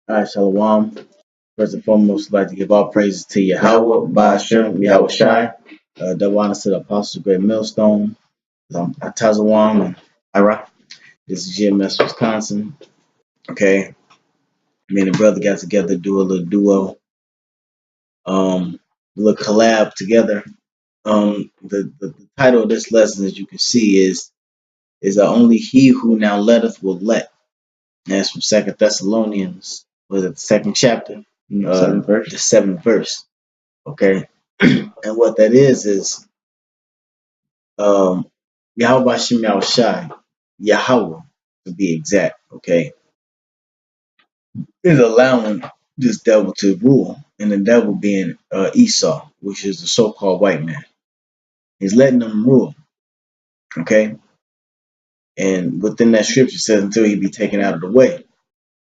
All right, Shalom. First and foremost, I'd like to give all praises to Yahweh, Ba'ashem, Yahweh Shai, double honors to the Apostle Great Millstone, Atazawam, and Ira. This is GMS Wisconsin. Okay, me and the brother got together to do a little duo, a little collab together. The title of this lesson, as you can see, is only he who now letteth will let. And that's from Second Thessalonians. Was it the second chapter? The seventh verse. Okay. And what that is Yahweh Bashem Yahweh Shai, Yahweh to be exact, okay, is allowing this devil to rule, and the devil being Esau, which is the so-called white man. He's letting them rule, okay? And within that scripture it says until he be taken out of the way.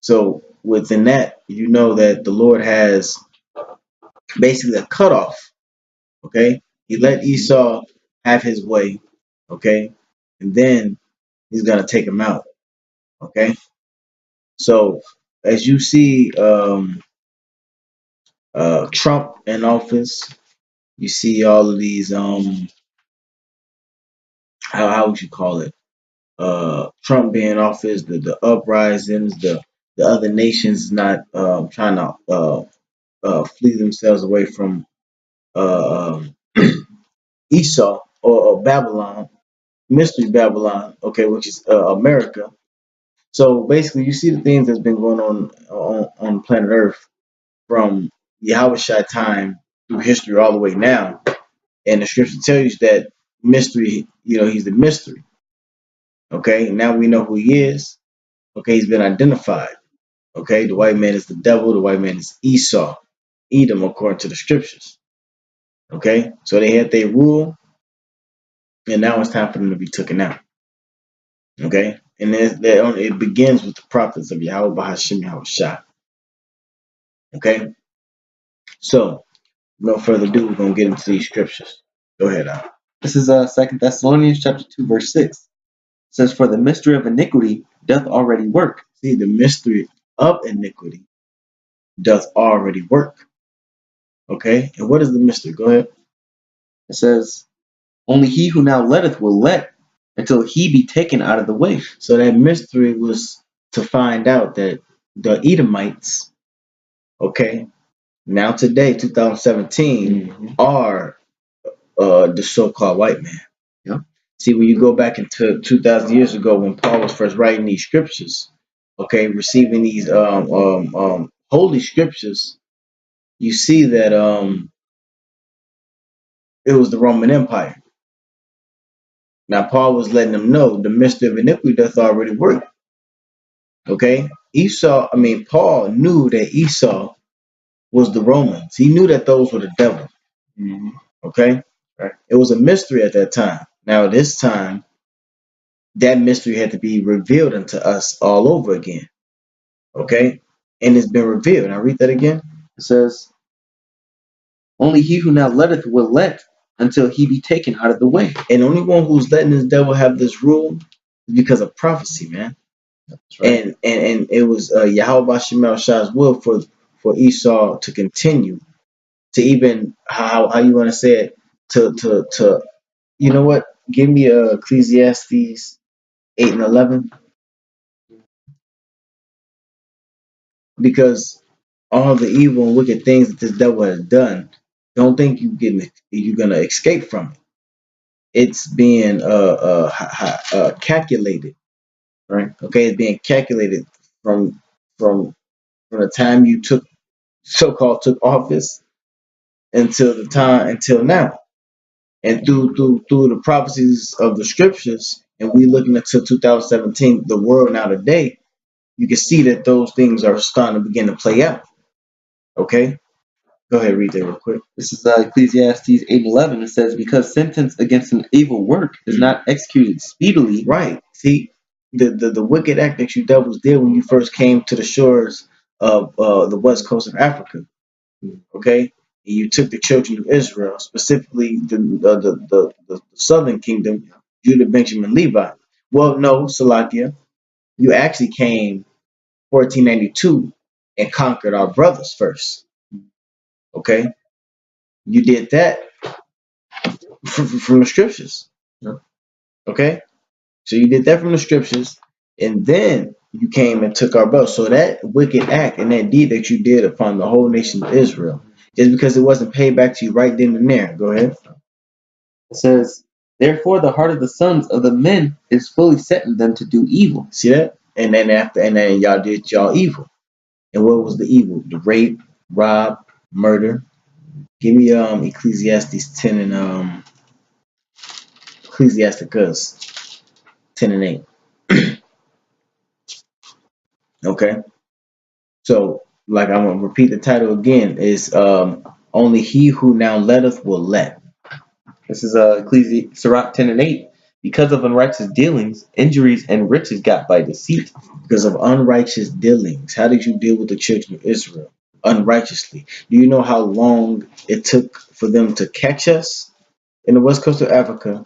So within that, you know that the Lord has basically a cutoff, okay? He let Esau have his way, okay? And then he's going to take him out, okay? So as you see Trump in office, you see all of these how would you call it? Trump being in office, the uprisings, the other nations not trying to flee themselves away from uh, Esau or Babylon, mystery Babylon, okay, which is America. So basically, you see the things that's been going on planet Earth from Yahweh Shai time through history all the way now. And the scripture tells you that mystery, he's the mystery. Okay, now we know who he is. Okay, he's been identified. Okay, the white man is the devil, the white man is Esau, Edom, according to the scriptures. Okay, so they had their rule, and now it's time for them to be taken out. Okay, and it begins with the prophets of Yahweh Bahashim Yahweh Shah. Okay, so no further ado, we're gonna get into these scriptures. Go ahead, Al. This is 2 Thessalonians chapter 2, verse 6. It says, "For the mystery of iniquity doth already work." See, the mystery of iniquity doth already work. Okay, and what is the mystery? Go ahead. It says, "Only he who now letteth will let until he be taken out of the way." So that mystery was to find out that the Edomites, okay, now today, 2017, are the so-called white man. Yeah. See, when you go back into 2,000 years ago, when Paul was first writing these scriptures, okay, receiving these holy scriptures, you see that it was the Roman Empire. Now Paul was letting them know the mystery of iniquity doth already work. Okay, Paul knew that Esau was the Romans. He knew that those were the devil. Mm-hmm. Okay, right. It was a mystery at that time. Now this time, that mystery had to be revealed unto us all over again. Okay, and it's been revealed. Now read that again. It says, "Only he who now letteth will let until he be taken out of the way." And the only one who's letting this devil have this rule is because of prophecy, man. That's right. And it was Yahweh Bashem Shah's will for Esau to continue to even how you want to say it to you know what? Give me Ecclesiastes 8 and 11, because all the evil and wicked things that this devil has done, don't think you're gonna escape from it. It's being calculated, right? Okay, it's being calculated from the time you took took office until now, and through the prophecies of the scriptures, and we looking into 2017, the world now today, you can see that those things are starting to begin to play out. Okay, go ahead, read that real quick. This is Ecclesiastes 8:11. It says, "Because sentence against an evil work is not executed speedily." Right. See, the wicked act that you devils did when you first came to the shores of the west coast of Africa. Okay, and you took the children of Israel, specifically the southern kingdom, Judah, Benjamin, Levi. Well, no, Salakia, you actually came 1492 and conquered our brothers first. Okay, you did that from the scriptures. Okay, so you did that from the scriptures, and then you came and took our brothers. So that wicked act and that deed that you did upon the whole nation of Israel is because it wasn't paid back to you right then and there. Go ahead. It says, therefore the heart of the sons of the men is fully set in them to do evil. See that? And then y'all did y'all evil. And what was the evil? The rape, rob, murder. Give me Ecclesiastes 10 and Ecclesiasticus 10 and 8. Okay. So like I'm gonna repeat the title again, is only he who now letteth will let. This is Ecclesiastes Sirach 10 and 8. Because of unrighteous dealings, injuries and riches got by deceit. Because of unrighteous dealings. How did you deal with the children of Israel? Unrighteously. Do you know how long it took for them to catch us in the west coast of Africa,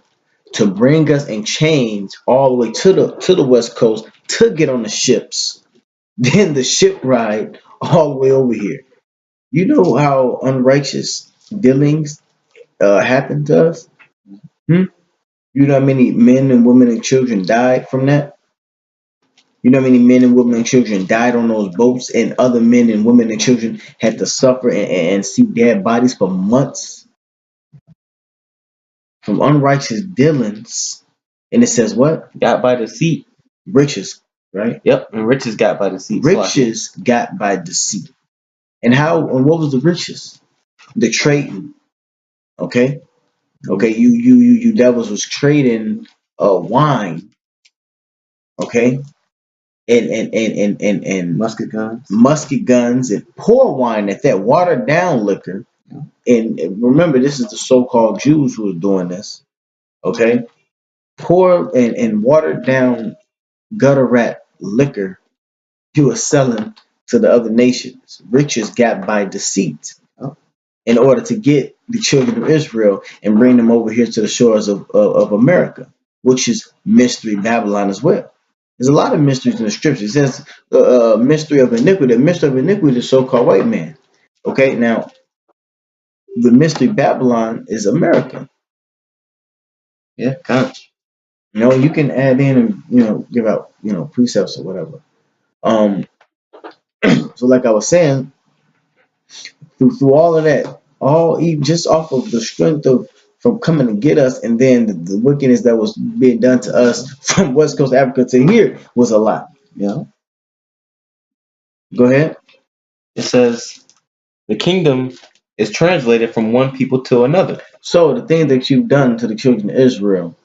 to bring us in chains all the way to the west coast to get on the ships, then the ship ride all the way over here? You know how unrighteous dealings happened to us? Hmm? You know how many men and women and children died from that? You know how many men and women and children died on those boats, and other men and women and children had to suffer and see dead bodies for months from unrighteous dealings? And it says what? Got by deceit. Riches, right? Yep, and riches got by deceit. Riches got by deceit. And what was the riches? The trading. Okay? Okay, you devils was trading wine, okay? And musket guns and poor wine at that, watered down liquor. And remember, this is the so-called Jews who are doing this. Okay? Poor and watered down gutter rat liquor he was selling to the other nations. Riches got by deceit in order to get the children of Israel and bring them over here to the shores of America, which is mystery Babylon as well. There's a lot of mysteries in the scriptures. It says mystery of iniquity. The mystery of iniquity is the so-called white man. Okay, now the mystery Babylon is America. Yeah, kind of. You know, you can add in and give out precepts or whatever. So like I was saying, through all of that, just off of the strength of from coming to get us, and then the wickedness that was being done to us from West Coast Africa to here was a lot. Go ahead. It says the kingdom is translated from one people to another. So the thing that you've done to the children of Israel,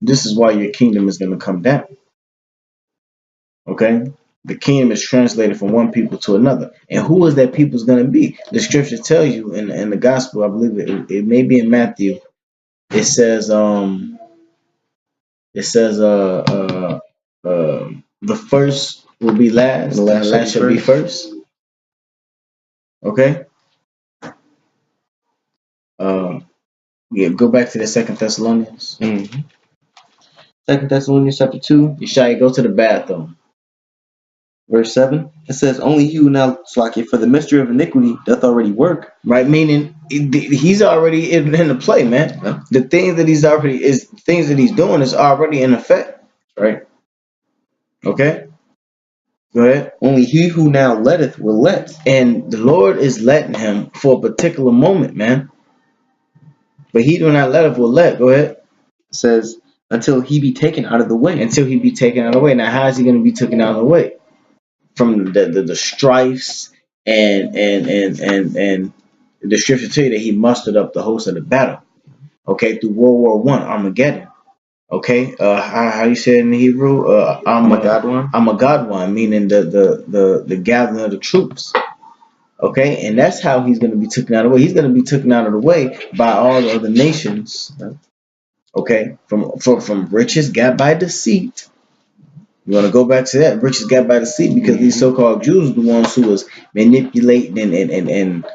this is why your kingdom is going to come down. Okay? The kingdom is translated from one people to another. And who is that people is going to be? The scripture tells you in the gospel, I believe it may be in Matthew. It says the first will be last, and the last shall be first. Okay? Yeah, go back to the Second Thessalonians. Mm-hmm. Second Thessalonians chapter 2. Yeshaya, go to the bathroom. Verse 7, it says, only he who now, for the mystery of iniquity doth already work. Right, meaning he's already in the play, man. Yeah. The things that he's doing is already in effect. Right? Okay? Go ahead. Only he who now letteth will let. And the Lord is letting him for a particular moment, man. But he do not let will let. Go ahead. It says, until he be taken out of the way. Until he be taken out of the way. Now, how is he going to be taken out of the way? From the strifes and the scripture tell you that he mustered up the host of the battle. Okay, through World War One, Armageddon. Okay, how you say it in Hebrew? Armageddon, meaning the gathering of the troops. Okay, and that's how he's going to be taken out of the way. He's going to be taken out of the way by all the other nations. Okay, from riches got by deceit. You want to go back to that? Riches got by deceit, because these so-called Jews are the ones who was manipulating and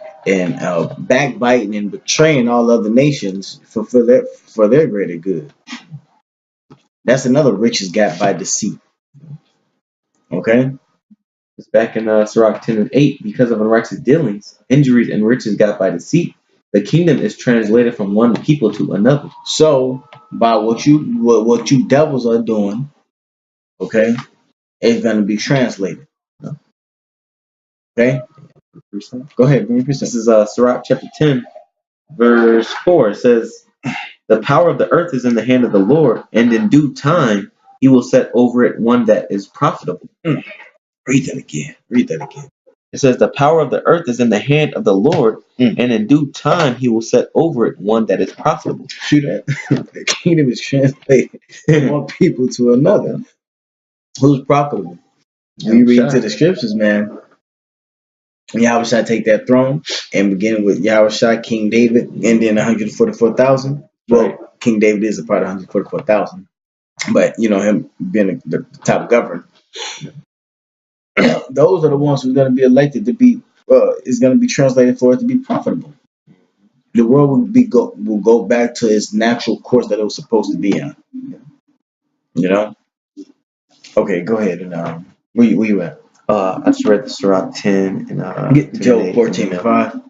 backbiting and betraying all other nations for their greater good. That's another riches got by deceit. Okay, It's back in Sirach 10 and 8. Because of unrighteous dealings, injuries, and riches got by deceit, the kingdom is translated from one people to another. So by what you devils are doing, okay, it's gonna be translated. Okay, go ahead, bring your This percent. is Sirach chapter 10, verse 4. It says, "The power of the earth is in the hand of the Lord, and in due time he will set over it one that is profitable." Read that again. Read that again. It says, "The power of the earth is in the hand of the Lord, and in due time he will set over it one that is profitable." See that? The kingdom is translated from one people to another. Who's profitable? We read into the scriptures, man. Yahweh shall take that throne and begin with Yahweh Shah, King David, and then 144,000. Well, Right. King David is a part of 144,000, but him being the top governor, those are the ones who's going to be elected to be. Is going to be translated for it to be profitable. The world will go back to its natural course that it was supposed to be on. Okay, go ahead and where you at? I just read the Sirach 10 and Get Job 14 and 5.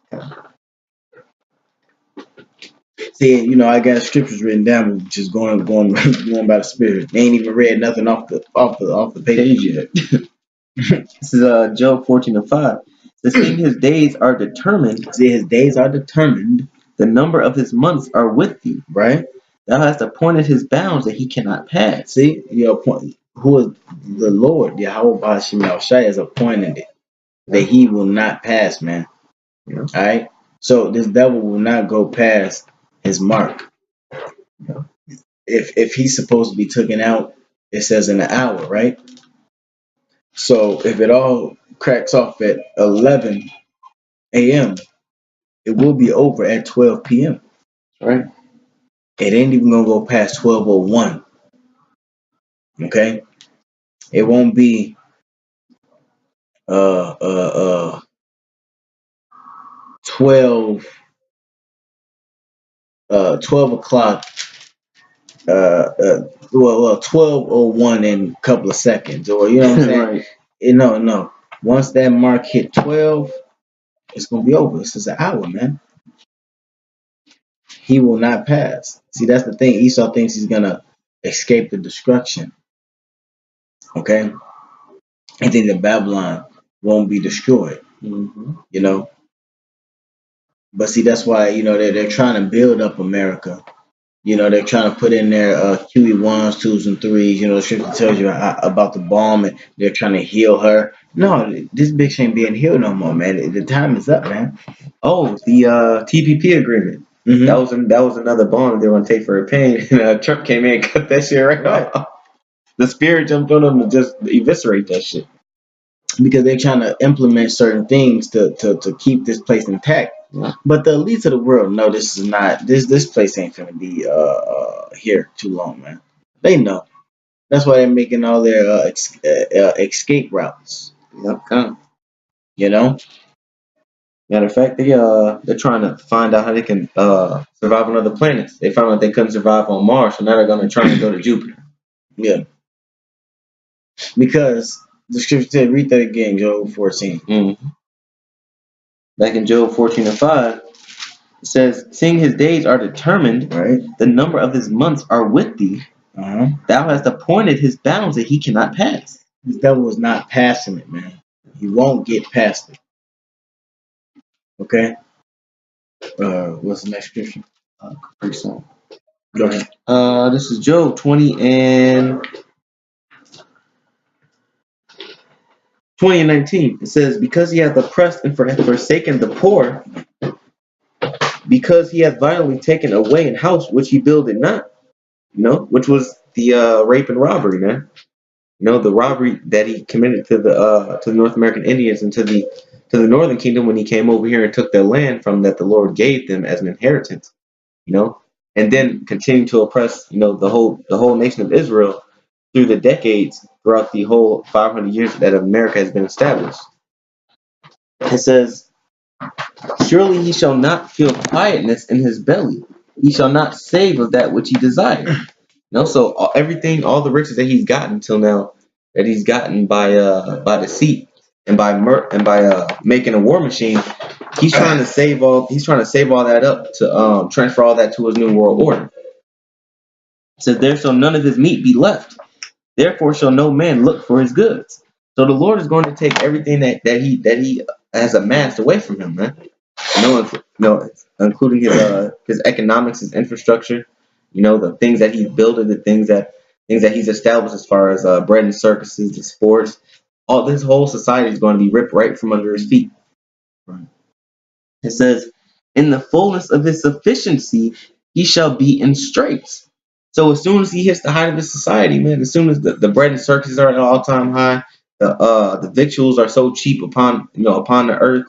See, I got scriptures written down, but just going going by the spirit. They ain't even read nothing off the page yet. This is Job 14 and 5. The thing his days are determined. See, his days are determined. The number of his months are with thee. Right? Thou hast appointed his bounds that he cannot pass. See, who is the Lord, Yahweh Bashim Yahushai has appointed it that he will not pass, man. Yeah. All right? So this devil will not go past his mark. Yeah. If he's supposed to be taken out, it says in an hour, right? So if it all cracks off at 11 a.m., it will be over at 12 p.m. Right. It ain't even gonna go past 12:01. Okay? It won't be 12 o'clock, 12:01 in a couple of seconds, or you know what I'm saying? Right. No. Once that mark hit 12, it's gonna be over. It's just an hour, man. He will not pass. See, that's the thing. Esau thinks he's gonna escape the destruction. Okay? And think that Babylon won't be destroyed. Mm-hmm. But see, that's why they're trying to build up America. They're trying to put in their QE1s, 2s, and 3s. The scripture tells you about the bomb, and they're trying to heal her. No, this bitch ain't being healed no more, man. The time is up, man. Oh, the TPP agreement. Mm-hmm. That was another bomb they were gonna take for her pain, and Trump came in and cut that shit right off. The spirit jumped on them to just eviscerate that shit. Because they're trying to implement certain things to keep this place intact. Yeah. But the elites of the world know this is not this place ain't gonna be here too long, man. They know. That's why they're making all their escape routes. Yep. Matter of fact, they're trying to find out how they can survive on other planets. They found out they couldn't survive on Mars, so now they're gonna try and go to Jupiter. Yeah. Because the scripture said, read that again, Job 14. Mm-hmm. Back in Job 14 and 5, it says, "Seeing his days are determined, right? The number of his months are with thee. Thou hast appointed his bounds that he cannot pass." This devil is not passing it, man. He won't get past it. Okay? What's the next scripture? Pretty soon. Go ahead. This is Job 20 and 19. It says, "Because he hath oppressed and forsaken the poor, because he hath violently taken away an house which he builded not," which was the rape and robbery, man. The robbery that he committed to the North American Indians and to the Northern Kingdom when he came over here and took their land from that the Lord gave them as an inheritance, and then continued to oppress, the whole nation of Israel through the decades, throughout the whole 500 years that America has been established. It says, "Surely he shall not feel quietness in his belly. He shall not save of that which he desired." So everything, all the riches that he's gotten till now, that he's gotten by deceit, and by making a war machine, he's trying to save all that up to transfer all that to his new world order. It says, there shall none of his meat be left. Therefore shall no man look for his goods. So the Lord is going to take everything that he has amassed away from him, man. No, including his economics, his infrastructure, the things that he's building, the things that he's established as far as bread and circuses, the sports. All this whole society is going to be ripped right from under his feet. Right. It says, in the fullness of his sufficiency, he shall be in straits. So as soon as he hits the height of his society, man, as soon as the bread and circuses are at an all time high, the victuals are so cheap upon the earth,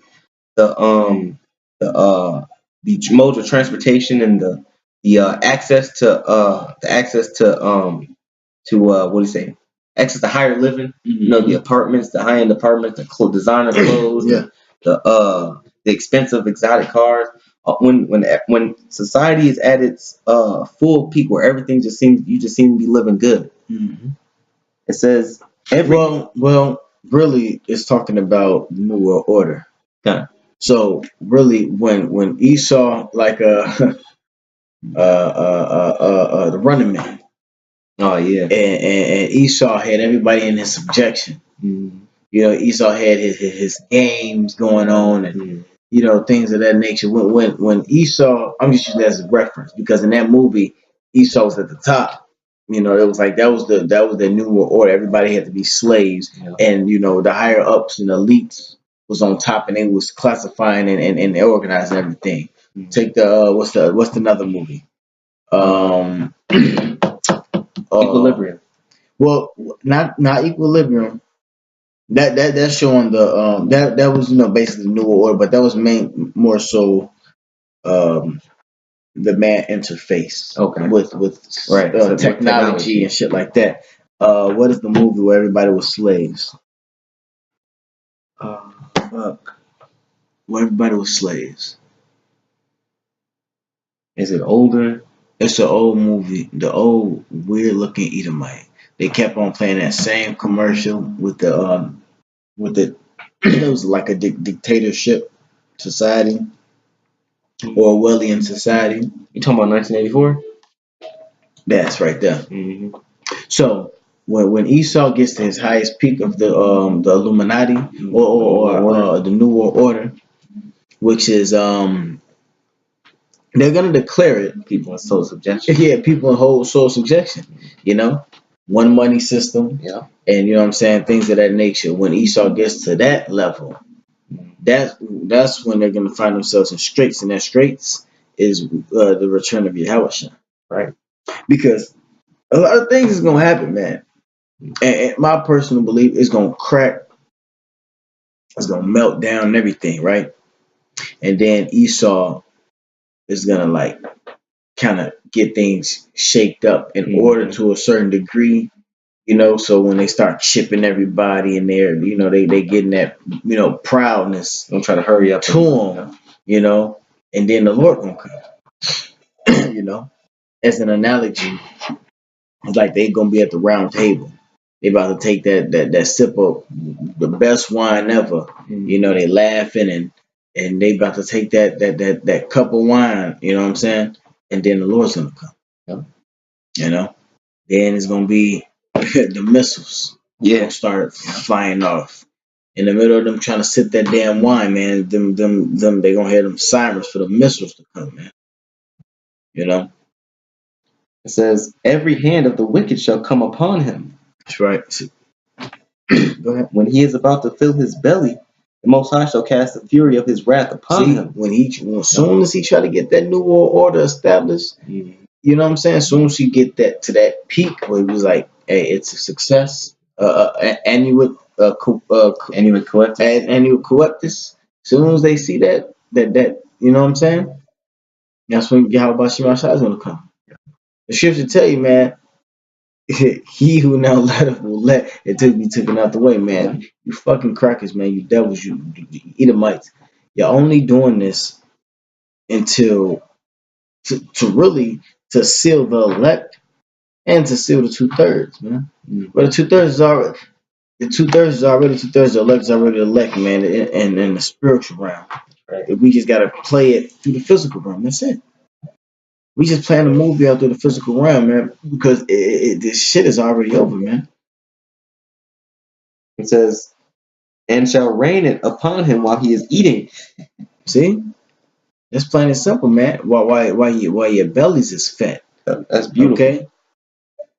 the modes of transportation and the access to what do you say, access to higher living, the apartments, the high end apartments, the designer clothes, Yeah. the expensive exotic cars. When society is at its full peak, where everything you just seem to be living good. It says Well, really, it's talking about New World Order. kind So really, when Esau, like the running man, oh yeah, and Esau had everybody in his subjection. Esau had his games going on, and things of that nature. When Esau, I'm just using that as a reference because in that movie, Esau was at the top. It was like that was the New World Order. Everybody had to be slaves, Yeah. and the higher ups and elites was on top, and they was classifying and organizing everything. Take the what's another movie? Equilibrium. Well, not Equilibrium. That's showing the that was basically the New World Order, but that was more so um the man interface Okay. with Right. So with technology and shit like that. What is the movie where everybody was slaves? Fuck. Where everybody was slaves. Is it older? It's an old movie. The old weird looking Edomite. They kept on playing that same commercial with the it was like a dictatorship society, Orwellian society. You talking about 1984? That's right there. Mm-hmm. So when Esau gets to his highest peak of the Illuminati or the New World Order, which is they're gonna declare it. People in soul subjection. Yeah, people in whole soul subjection. One money system. Yeah. And what I'm saying, things of that nature. When Esau gets to that level, that's when they're gonna find themselves in straits, and that straits is the return of Yahweh. Right. Because a lot of things is gonna happen, man. And my personal belief is gonna crack, it's gonna melt down and everything, right? And then Esau is gonna like kind of get things shaped up in order to a certain degree, so when they start chipping everybody in there, they getting that, proudness. Don't try to hurry up to them, and then the Lord gonna come, as an analogy. It's like they gonna be at the round table. They about to take that sip of the best wine ever. They laughing and they about to take that cup of wine. You know what I'm saying? And then the Lord's gonna come. Then it's gonna be the missiles. Yeah. Gonna start flying off. In the middle of them trying to sip that damn wine, man. Them they gonna hear them sirens for the missiles to come, man. It says, every hand of the wicked shall come upon him. That's right. Go ahead. When he is about to fill his belly, the Most High shall cast the fury of his wrath upon him. As soon as he try to get that New World Order established, you know what I'm saying? As soon as he get that to that peak where he was like, hey, it's a success. Annual coeptus. As soon as they see that, you know what I'm saying? That's when Yahweh Shema Shai is gonna come. The scripture tell you, man, he who now letteth will let it to be taken out the way, man. You fucking crackers, man. You devils, you Edomites. You're only doing this until to really to seal the elect and to seal the 2/3, man. But the 2/3 is already The 2/3 is already 2/3. The elect is already elect, man, in the spiritual realm. Right? We just gotta play it through the physical realm. That's it. We just playing a movie out through the physical realm, man, because this shit is already over, man. It says, and shall rain it upon him while he is eating. See, it's plain and simple, man. Why your bellies is fat? That's beautiful. Okay,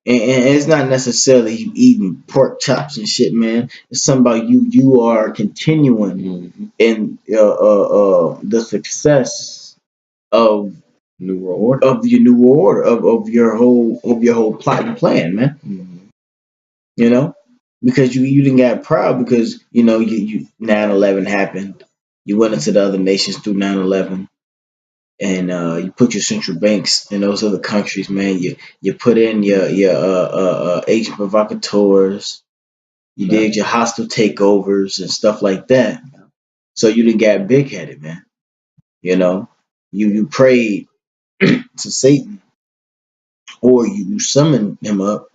and it's not necessarily you eating pork chops and shit, man. It's something about you are continuing in the success of New World Order. of your new world order of your whole plot and plan, man. You know, because you didn't get proud because you 9/11 happened. You went into the other nations through 9/11, and you put your central banks in those other countries, man. You put in your agent provocateurs. You did your hostile takeovers and stuff like that. So you didn't get big headed, man. You know, you prayed to Satan, or you summoned him up,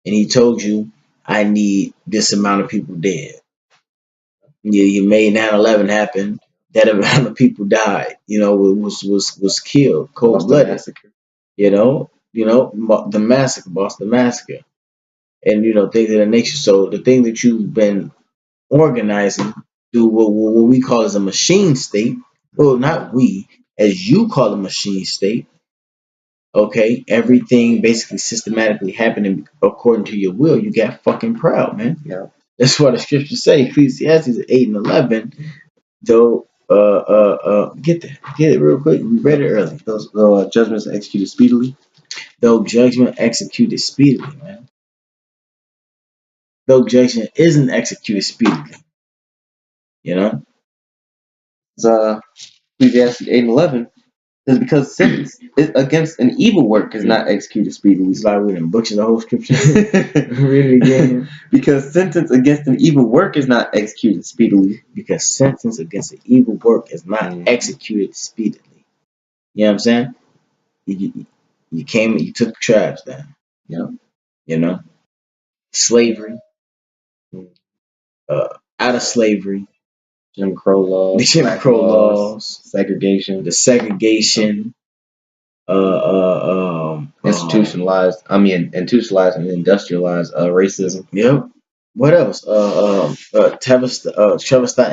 and he told you, "I need this amount of people dead." You made 9/11 happen. That amount of people died. Was killed, cold blooded. The massacre, boss, the massacre, and things of that nature. So the thing that you've been organizing through what we call as a machine state, well, not we, as you call a machine state. Okay, everything basically systematically happening according to your will. You got fucking proud, man. Yeah. That's what the scriptures say. Ecclesiastes 8 and 11. Though, get it real quick. We read it early. Those judgments are executed speedily. Though judgment executed speedily, man. Though judgment isn't executed speedily, you know. It's Ecclesiastes 8:11. Is because sentence against an evil work is not executed speedily. It's like we done butchered the whole scripture. Read it again. Because sentence against an evil work is not executed speedily. Because sentence against an evil work is not executed speedily. You know what I'm saying? You came, you took the tribes down. Yeah. You know, slavery, out of slavery, Jim Crow laws, the Jim Crow laws, segregation, the segregation, institutionalized and industrialized racism. Yep. What else? Trevor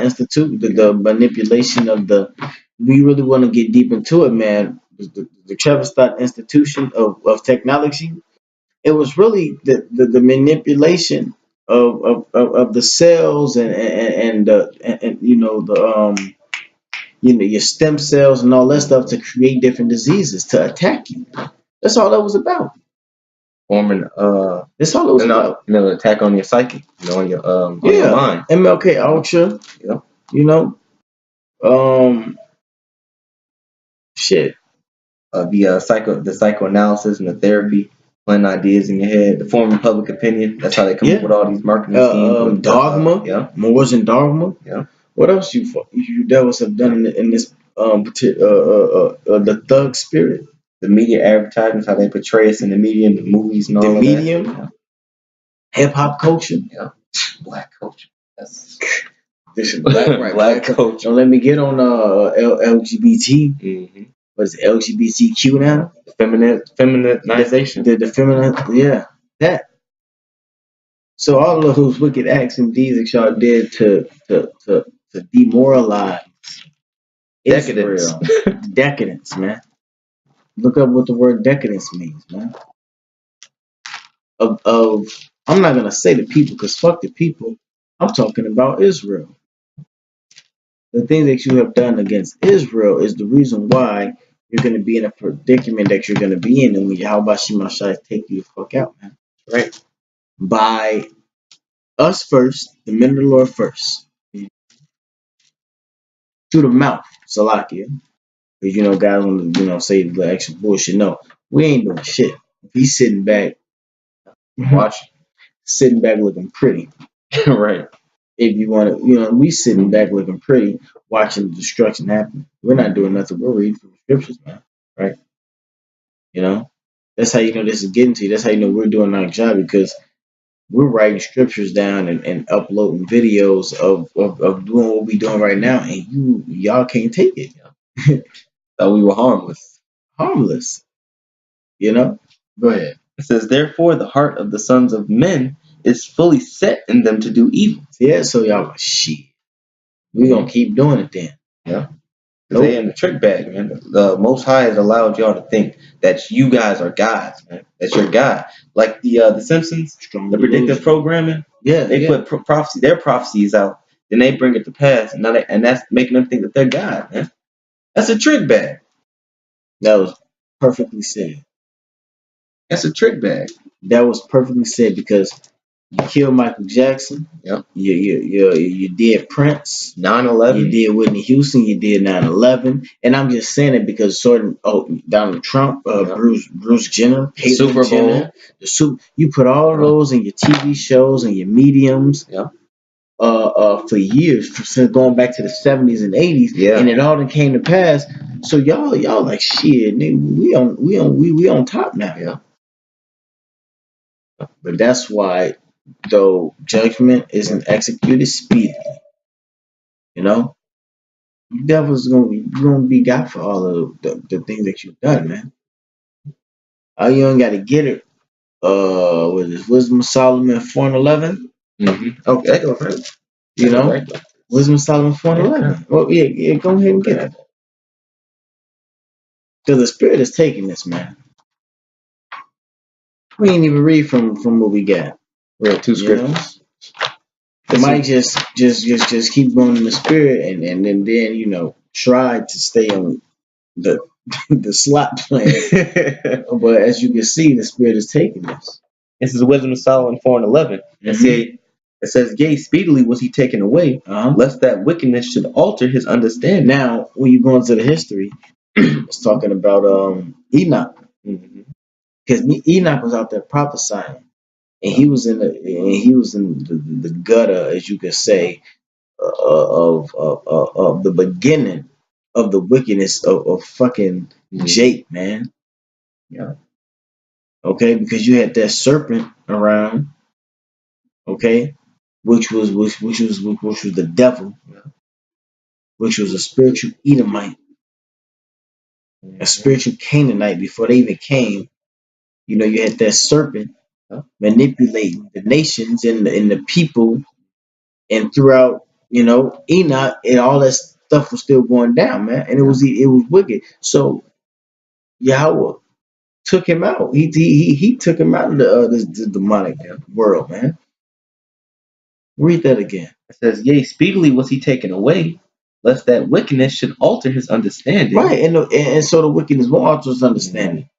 Institute, the manipulation of the. We really want to get deep into it, man. The Trevor Institution of technology. It was really the manipulation of the cells and your stem cells and all that stuff to create different diseases to attack you. That's all that was about. Forming that's all it was about. Attack on your psyche, on your mind. MLK Ultra. Shit. The psychoanalysis and the therapy, planting ideas in your head, the form of public opinion. That's how they come up with all these marketing schemes. Dogma. More than dogma. Yeah. What else you devils have done in this the thug spirit? The media advertisements, how they portray us in the media and the movies and all the of medium, that. Yeah. Hip hop culture. Yeah. Black culture. That's this is black culture. Don't let me get on LGBT. Mm-hmm. What is it, LGBTQ now? Feminization. The feminine, yeah, that. So all of those wicked acts and deeds that y'all did to demoralize decadence. Israel. Decadence, man. Look up what the word decadence means, man. Of I'm not gonna say the people because fuck the people. I'm talking about Israel. The things that you have done against Israel is the reason why you're gonna be in a predicament that you're gonna be in, and when Yahweh Shemashai take you the fuck out, man. Right. By us first, the men of the Lord first. Through the mouth, Salakia. Because guys want to say the extra bullshit. No, we ain't doing shit. He's sitting back, watching, sitting back looking pretty. Right. If you want to, we sitting back looking pretty, watching the destruction happen. We're not doing nothing. We're reading from the scriptures, man. Right? That's how you know this is getting to you. That's how you know we're doing our job because we're writing scriptures down and uploading videos of doing what we doing right now, and y'all can't take it. Thought we were harmless. Harmless, you know. Go ahead. It says, therefore, the heart of the sons of men is fully set in them to do evil. Yeah, so y'all like, shit. We gonna keep doing it then. Yeah. They in the trick bag, man. The Most High has allowed y'all to think that you guys are gods, man. That you're God. Like the Simpsons, Strong the predictive programming. Yeah, They put prophecy, their prophecies out, then they bring it to pass, and and that's making them think that they're God, man. That's a trick bag. That was perfectly said. That's a trick bag. That was perfectly said because you killed Michael Jackson. Yep. You did Prince. 9/11. You did Whitney Houston. You did 9/11. And I'm just saying it because Donald Trump, Bruce Jenner, the Super Bowl, Jenner, you put all of those in your TV shows and your mediums. Yeah. For years, since going back to the 70s and 80s, and it all came to pass. So y'all like shit, nigga, we on top now. Yeah. But that's why, though, judgment isn't executed speedily. You know, the devil's gonna be got for all of the things that you've done, man. All you ain't got to get it. With his Wisdom of Solomon 4:11. Okay, right. You know, Wisdom of Solomon 4:11. Well, yeah, go ahead and get it. Because the Spirit is taking this, man. We ain't even read from what we got. We have two scriptures. It might just keep going in the Spirit and then try to stay on the the slot plan. But as you can see, the Spirit is taking this. This is Wisdom of Solomon 4:11. It says, yea, speedily was he taken away, lest that wickedness should alter his understanding. Now, when you go into the history, it's talking about Enoch. Because Enoch was out there prophesying. And he was in the gutter, as you could say, of the beginning of the wickedness of fucking Jake, man. Yeah. Okay, because you had that serpent around. Okay, which was the devil, which was a spiritual Edomite, a spiritual Canaanite before they even came. You had that serpent manipulating the nations and the people, and throughout, Enoch and all that stuff was still going down, man, and it was wicked. So Yahweh took him out. He took him out of this demonic world, man. Read that again. It says, yea, speedily was he taken away, lest that wickedness should alter his understanding. Right, and so the wickedness won't alter his understanding.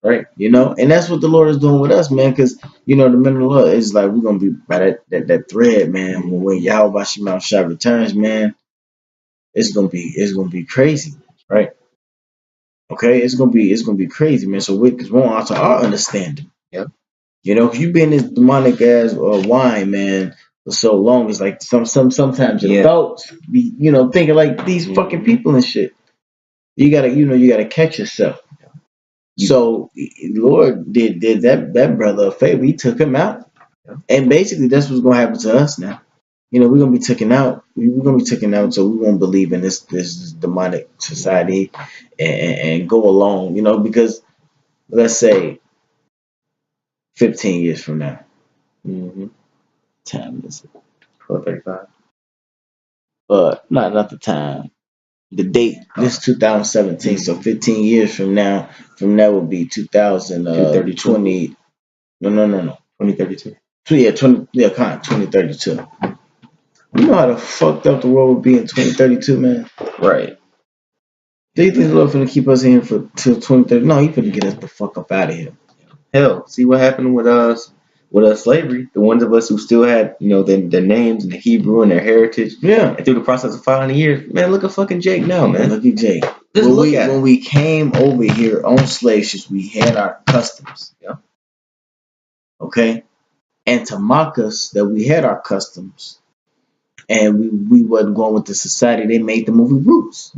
Right, and that's what the Lord is doing with us, man. Because the men of the Lord is like we're gonna be by that thread, man. When Yahweh Shemam Shah returns, man, it's gonna be crazy, right? Okay, it's gonna be crazy, man. So wickedness won't alter our understanding. Yeah. If you've been this demonic ass wine, man, for so long, it's like sometimes your thoughts be thinking like these fucking people and shit. You gotta catch yourself. So Lord did that brother a favor. He took him out, and basically that's what's gonna happen to us now. We're gonna be taken out. We're gonna be taken out, so we won't believe in this demonic society and go along. Because let's say 15 years from now, time is 12:35. Not the time. The date. This is 2017, so 15 years from now, will be 2020. No. 2032. Yeah, 2032. You know how the fucked up the world would be in 2032, man? Right. Do you think the Lord finna keep us in for till 2030? No, he finna get us the fuck up out of here. Hell, see what happened with us slavery. The ones of us who still had, their names and the Hebrew and their heritage. Yeah. And through the process of 500 years, man, look at fucking Jake now, man. Look at Jake. When we came over here on slave ships, we had our customs. Yeah. Okay? And to mock us that we had our customs and we wasn't going with the society, they made the movie Roots.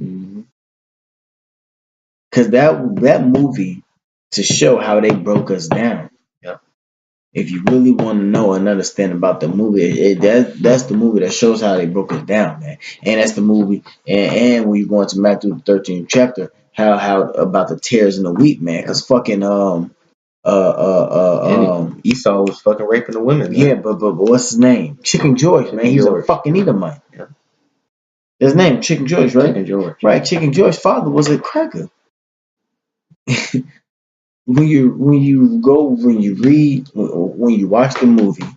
Because that movie, to show how they broke us down. Yeah. If you really want to know and understand about the movie, that's the movie that shows how they broke it down, man. And that's the movie. And when you go into Matthew the 13th chapter, how about the tares and the wheat, man? Because fucking Esau was fucking raping the women, yeah, man. but what's his name? Chicken George, man. He's a fucking Edomite. Yeah. His name Chicken George, right? Chicken George. Right, Chicken George's father was a cracker. when you read when you watch the movie,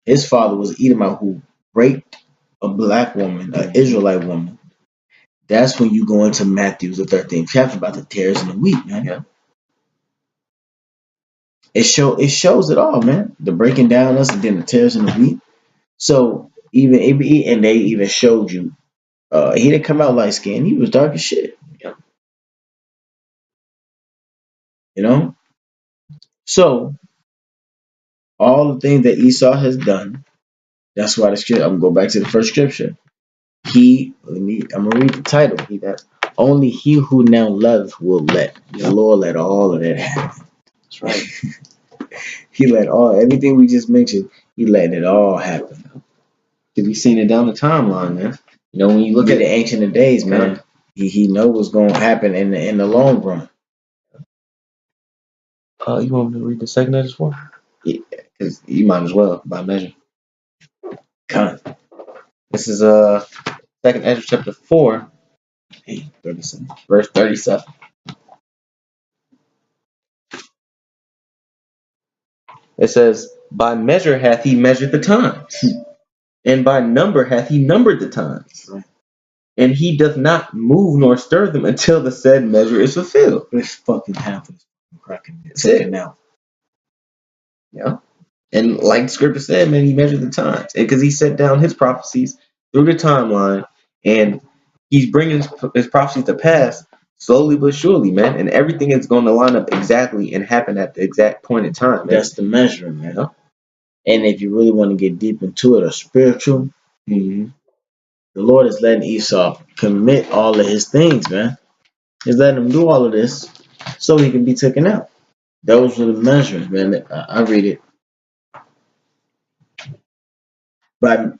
his father was an Edomite who raped a black woman, an Israelite woman. That's when you go into Matthew the 13th chapter about the tares and the wheat, man. Yeah. It shows it all, man. The breaking down us and then the tares and the wheat. So and they even showed you he didn't come out light skinned, he was dark as shit. Yeah. You know? So all the things that Esau has done, that's why the scripture, I'm gonna go back to the first scripture. I'm gonna read the title. Only he who now loves will let. The Lord let all of that happen. That's right. He let everything we just mentioned, he let it all happen. Because we seen it down the timeline, man. You know, when you look at the ancient of days, man, he know what's gonna happen in the long run. You want me to read the second Ezra 4? Yeah, because you might as well, by measure. Con. This is second Ezra chapter 4, 37. verse 37. It says, by measure hath he measured the times, and by number hath he numbered the times. Right. And he doth not move nor stir them until the said measure is fulfilled. This fucking half is cracking it. Taken out. Yeah. And like the scripture said, man, he measured the times. Because he set down his prophecies through the timeline, and he's bringing his prophecies to pass slowly but surely, man. And everything is going to line up exactly and happen at the exact point in time. Man. That's the measuring, man. Yeah. And if you really want to get deep into it or spiritual, the Lord is letting Esau commit all of his things, man. He's letting him do all of this so he can be taken out. Those are the measurements, man. I read it.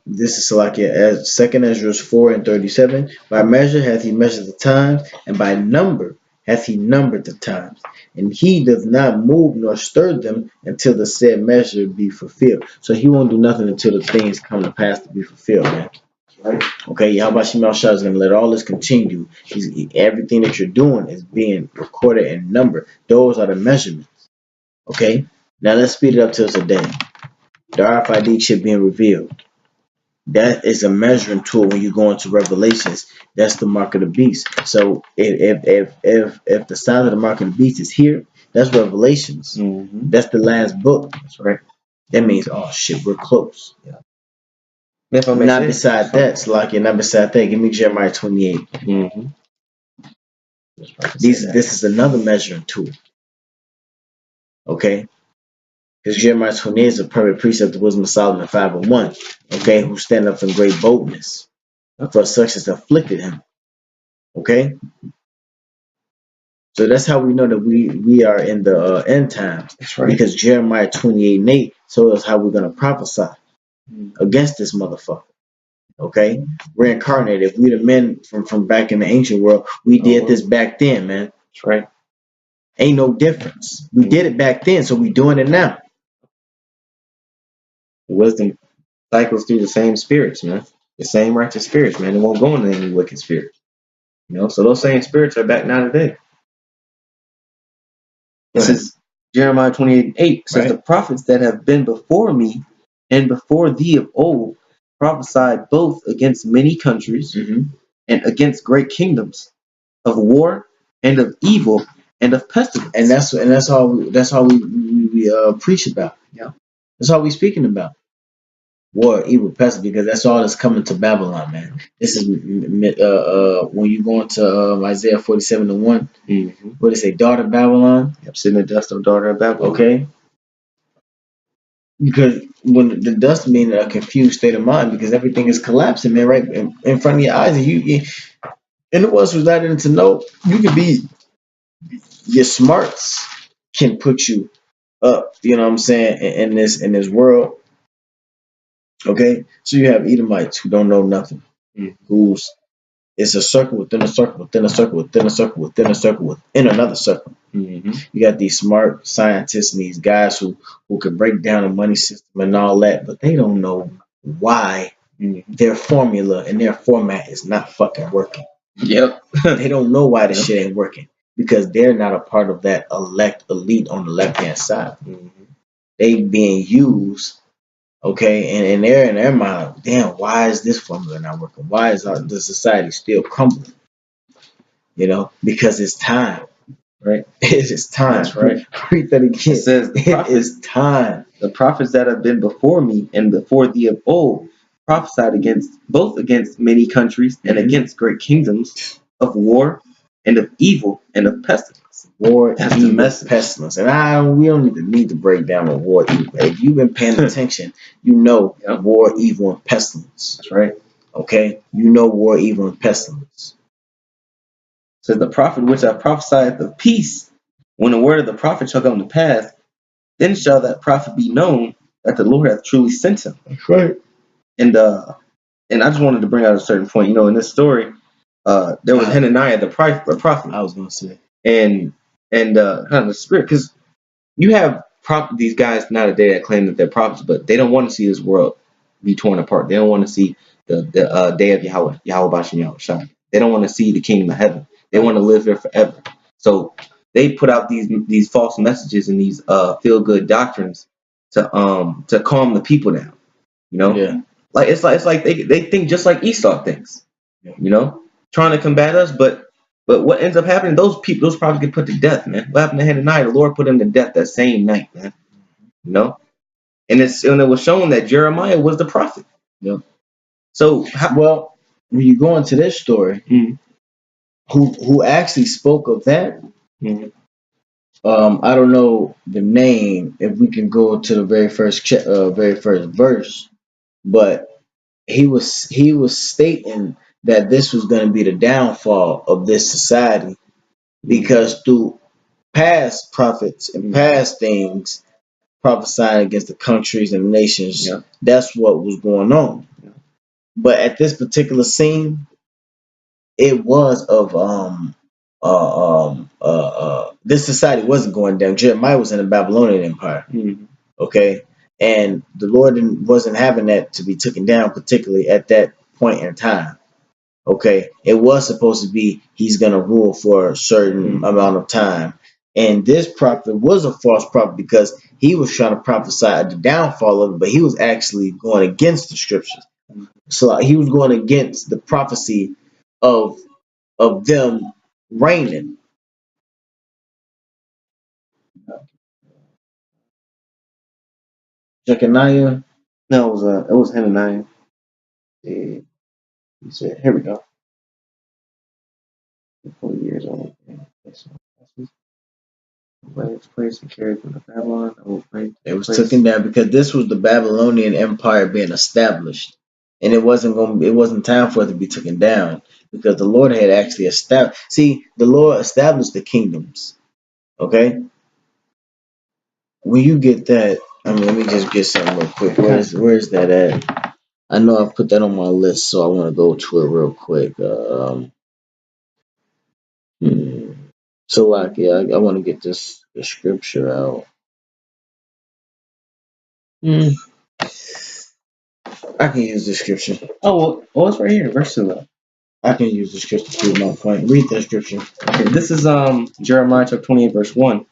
This is Salakia as 2 Ezra 4 and 37. By measure hath he measured the times, and by number hath he numbered the times. And he does not move nor stir them until the said measure be fulfilled. So he won't do nothing until the things come to pass to be fulfilled, man. Right. Okay, Yahweh Shema Shah is going to let all this continue. Everything that you're doing is being recorded and numbered. Those are the measurements. Okay, now let's speed it up till today. The RFID chip being revealed. That is a measuring tool when you go into Revelations. That's the mark of the beast. So if the sign of the mark of the beast is here, that's Revelations. That's the last book. That's right. That means, oh shit, we're close. Yeah. Not beside that, Slacky. Not beside that. Give me Jeremiah 28. This is another measuring tool. Okay. Because Jeremiah 28 is a perfect precept of the wisdom of Solomon 501. Okay, who stand up in great boldness for such as afflicted him. Okay, so that's how we know that we are in the end times. That's right. Because Jeremiah 28 and 8 told us how we're gonna prophesy against this motherfucker. Okay, reincarnated. If we the men from back in the ancient world, we did this back then, man. That's right. Ain't no difference. We did it back then, so we doing it now. Wisdom cycles through the same spirits, man. The same righteous spirits, man. It won't go into any wicked spirits. You know, so those same spirits are back now today. This is Jeremiah 28:8 says, the prophets that have been before me and before thee of old prophesied both against many countries and against great kingdoms, of war and of evil and of pestilence. And that's all we preach about. Yeah, that's all we speaking about. War, evil, pestilence, because that's all that's coming to Babylon, man. This is when you go into Isaiah 47 and 1. What does it say? Daughter of Babylon. Yep, sitting in the dust of daughter of Babylon. Okay. Because when the dust means a confused state of mind, because everything is collapsing, man, right in front of your eyes, and you and the ones who's not in to know, you can be your smarts can put you up. You know what I'm saying? In this world. Okay, so you have Edomites who don't know nothing, who's it's a circle within a circle within a circle within a circle within a circle within another circle. You got these smart scientists and these guys who can break down a money system and all that, but they don't know why their formula and their format is not fucking working. Yep. They don't know why the shit ain't working because they're not a part of that elite on the left hand side. They being used. Okay, and they're in their mind, damn, why is this formula not working? Why is the society still crumbling? You know, because it's time. Right. It is time. That's right. Read that again. It says it is time. The prophets that have been before me and before thee of old prophesied against many countries and against great kingdoms of war and of evil and of pestilence. War, evil, pestilence. And we don't even need to break down what war, evil. If you've been paying attention, you know war, evil, and pestilence. That's right. Okay? You know war, evil, and pestilence. Says the prophet which I prophesied of peace, when the word of the prophet shall come to pass, then shall that prophet be known that the Lord hath truly sent him. That's right. And I just wanted to bring out a certain point. You know, in this story, there was Hananiah the prophet. I was gonna say, and kind of the spirit, because you have these guys nowadays that claim that they're prophets, but they don't want to see this world be torn apart. They don't want to see the day of Yahweh Bashem Yahweh. They don't want to see the kingdom of heaven. They want to live here forever. So they put out these false messages and these feel good doctrines to calm the people down. You know, like it's like they think just like Esau thinks. You know, trying to combat us, but what ends up happening? Those prophets get put to death, man. What happened to Hananiah? The Lord put him to death that same night, man. You know, and it was shown that Jeremiah was the prophet. Yep. So well, when you go into this story, who actually spoke of that? I don't know the name. If we can go to the very first verse, but he was stating that this was going to be the downfall of this society because through past prophets and past things prophesying against the countries and nations, that's what was going on. But at this particular scene, it was of this society wasn't going down. Jeremiah was in the Babylonian Empire. Okay. And the Lord wasn't having that to be taken down, particularly at that point in time. Okay. It was supposed to be he's going to rule for a certain amount of time. And this prophet was a false prophet because he was trying to prophesy the downfall of it, but he was actually going against the scriptures. So he was going against the prophecy of them reigning. Jeconiah? No, it was Hananiah. He said, "Here we go. 40 years old. Place and carried from the Babylon. It was taken down because this was the Babylonian Empire being established, and it wasn't time for it to be taken down because the Lord had actually established. See, the Lord established the kingdoms. Okay, when you get that, let me just get something real quick. Where's that at? I know I've put that on my list, so I want to go to it real quick. So like, yeah, I want to get the scripture out. I can use the scripture. Oh, well, it's right here, verse 2. I can use the scripture to prove my point. Read the scripture. Okay, this is Jeremiah chapter 28, verse 1.